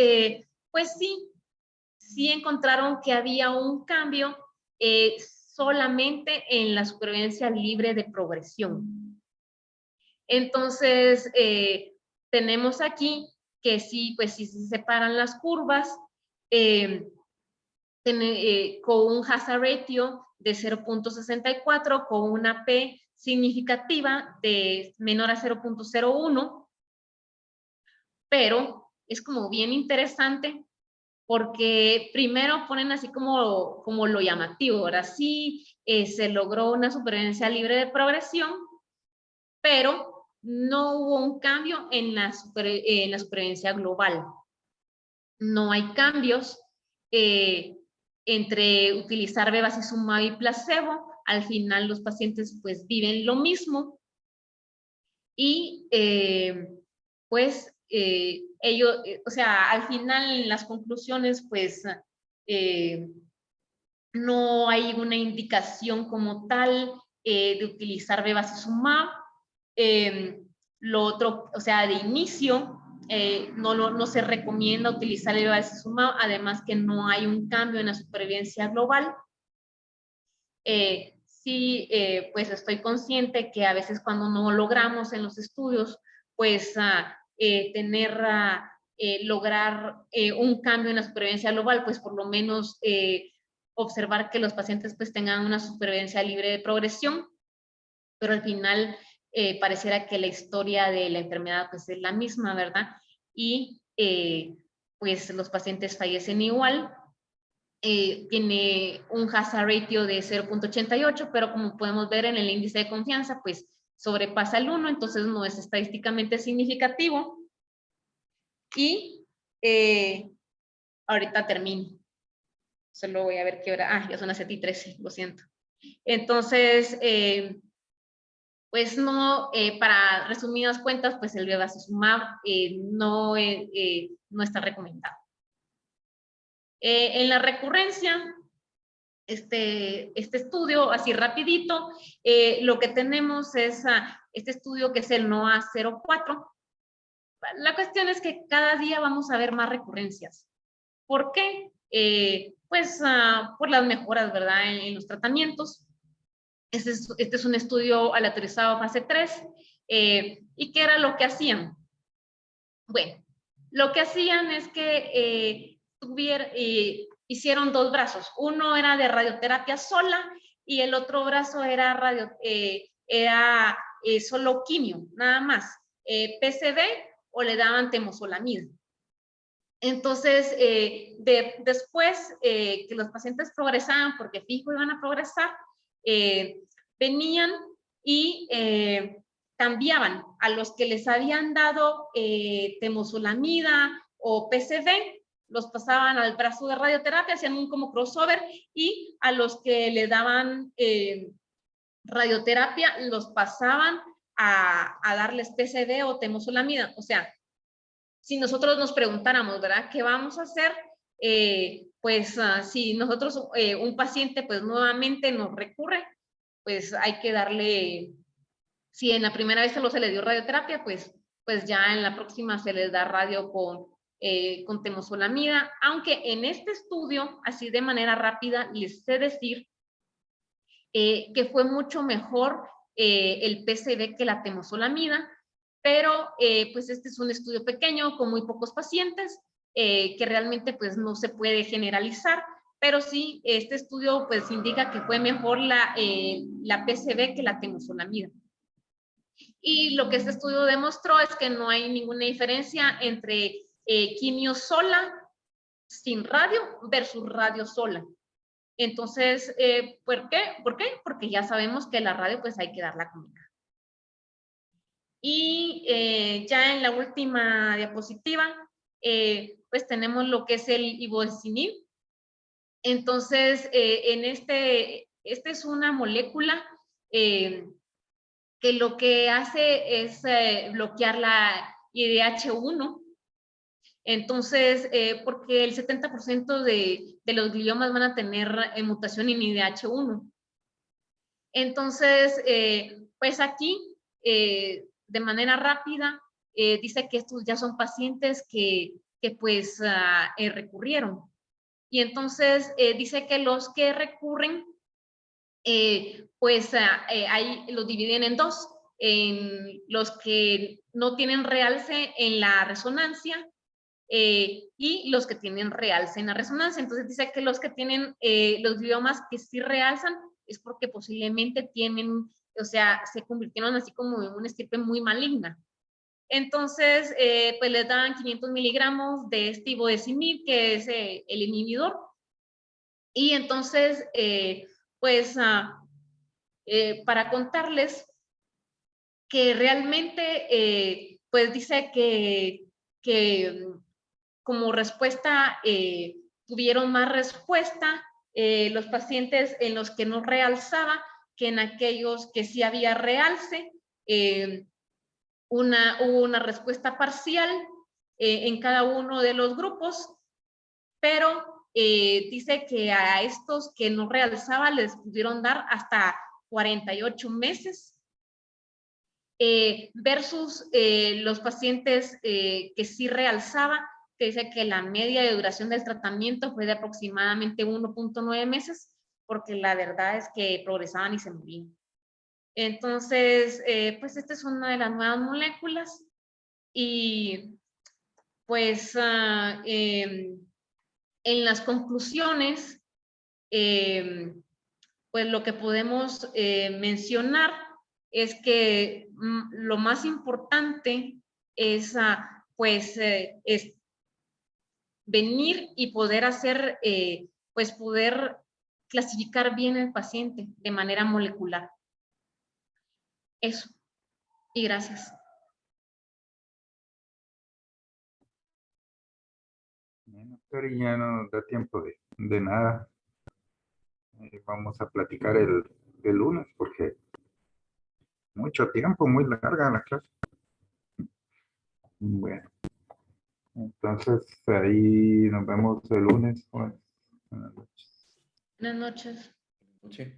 Speaker 1: pues sí encontraron que había un cambio solamente en la supervivencia libre de progresión. Entonces, tenemos aquí que sí, pues sí se separan las curvas con un hazard ratio de 0.64, con una P significativa de menor a 0.01, pero es como bien interesante porque primero ponen así como lo llamativo, ahora sí se logró una supervivencia libre de progresión, pero no hubo un cambio en la supervivencia global. No hay cambios entre utilizar bevacizumab y placebo. Al final los pacientes pues viven lo mismo y pues ellos, o sea, al final en las conclusiones pues no hay una indicación como tal de utilizar bevacizumab. Lo otro, o sea, de inicio, no se recomienda utilizar el bevacizumab, además que no hay un cambio en la supervivencia global. Sí, pues estoy consciente que a veces cuando no logramos en los estudios, pues lograr un cambio en la supervivencia global, pues por lo menos observar que los pacientes pues tengan una supervivencia libre de progresión, pero al final pareciera que la historia de la enfermedad pues es la misma, ¿verdad? Y pues los pacientes fallecen igual. Tiene un hazard ratio de 0.88, pero como podemos ver en el índice de confianza, pues sobrepasa el 1, entonces no es estadísticamente significativo. Y ahorita termino. Solo voy a ver qué hora. Ya son las 7:13, lo siento. Entonces, pues no, para resumidas cuentas, pues el bevacizumab no está recomendado. En la recurrencia, este estudio, así rapidito, lo que tenemos es este estudio que es el NOA-04. La cuestión es que cada día vamos a ver más recurrencias. ¿Por qué? Pues por las mejoras, ¿verdad? En los tratamientos. Este es un estudio aleatorizado fase 3. ¿Y qué era lo que hacían? Bueno, lo que hacían es que hicieron dos brazos. Uno era de radioterapia sola y el otro brazo era solo quimio, nada más. PCD o le daban temozolomida. Entonces, después que los pacientes progresaban, porque fijo iban a progresar, venían y cambiaban a los que les habían dado temozolomida o PCD, los pasaban al brazo de radioterapia, hacían un como crossover, y a los que le daban radioterapia los pasaban a darles PCD o temozolomida. O sea, si nosotros nos preguntáramos, ¿verdad? ¿Qué vamos a hacer? Pues si nosotros, un paciente pues nuevamente nos recurre, pues hay que darle, si en la primera vez se le dio radioterapia, pues ya en la próxima se les da radio con temozolomida, aunque en este estudio, así de manera rápida, les sé decir que fue mucho mejor el PCB que la temozolomida, pero pues este es un estudio pequeño con muy pocos pacientes que realmente pues no se puede generalizar, pero sí este estudio pues indica que fue mejor la PCB que la temozolomida. Y lo que este estudio demostró es que no hay ninguna diferencia entre quimio sola sin radio versus radio sola. Entonces, ¿por qué? Porque ya sabemos que la radio pues hay que darla combinada. Y ya en la última diapositiva, pues tenemos lo que es el ivositinib. Entonces, este es una molécula que lo que hace es bloquear la IDH1. Entonces, porque el 70% de los gliomas van a tener mutación en IDH1. Entonces, pues aquí, de manera rápida, dice que estos ya son pacientes que que pues recurrieron. Y entonces dice que los que recurren, ahí los dividen en dos, en los que no tienen realce en la resonancia y los que tienen realce en la resonancia. Entonces dice que los que tienen los gliomas que sí realzan es porque posiblemente tienen, o sea, se convirtieron así como en una estirpe muy maligna. Entonces, pues les dan 500 miligramos de estivodesimib, que es el inhibidor. Y entonces, para contarles que realmente, pues dice que como respuesta, tuvieron más respuesta los pacientes en los que no realzaba que en aquellos que sí había realce. Hubo una respuesta parcial en cada uno de los grupos, pero dice que a estos que no realzaba les pudieron dar hasta 48 meses versus los pacientes que sí realzaba, que dice que la media de duración del tratamiento fue de aproximadamente 1.9 meses, porque la verdad es que progresaban y se morían. Entonces, pues esta es una de las nuevas moléculas y pues en las conclusiones, pues lo que podemos mencionar es que lo más importante es, es venir y poder hacer, pues poder clasificar bien el paciente de manera molecular. Eso. Y gracias.
Speaker 2: Bueno, doctor, y ya no nos da tiempo de nada. Vamos a platicar el lunes porque mucho tiempo, muy larga la clase. Bueno, entonces ahí nos vemos el lunes. Buenas noches.
Speaker 1: Buenas noches.
Speaker 3: Sí.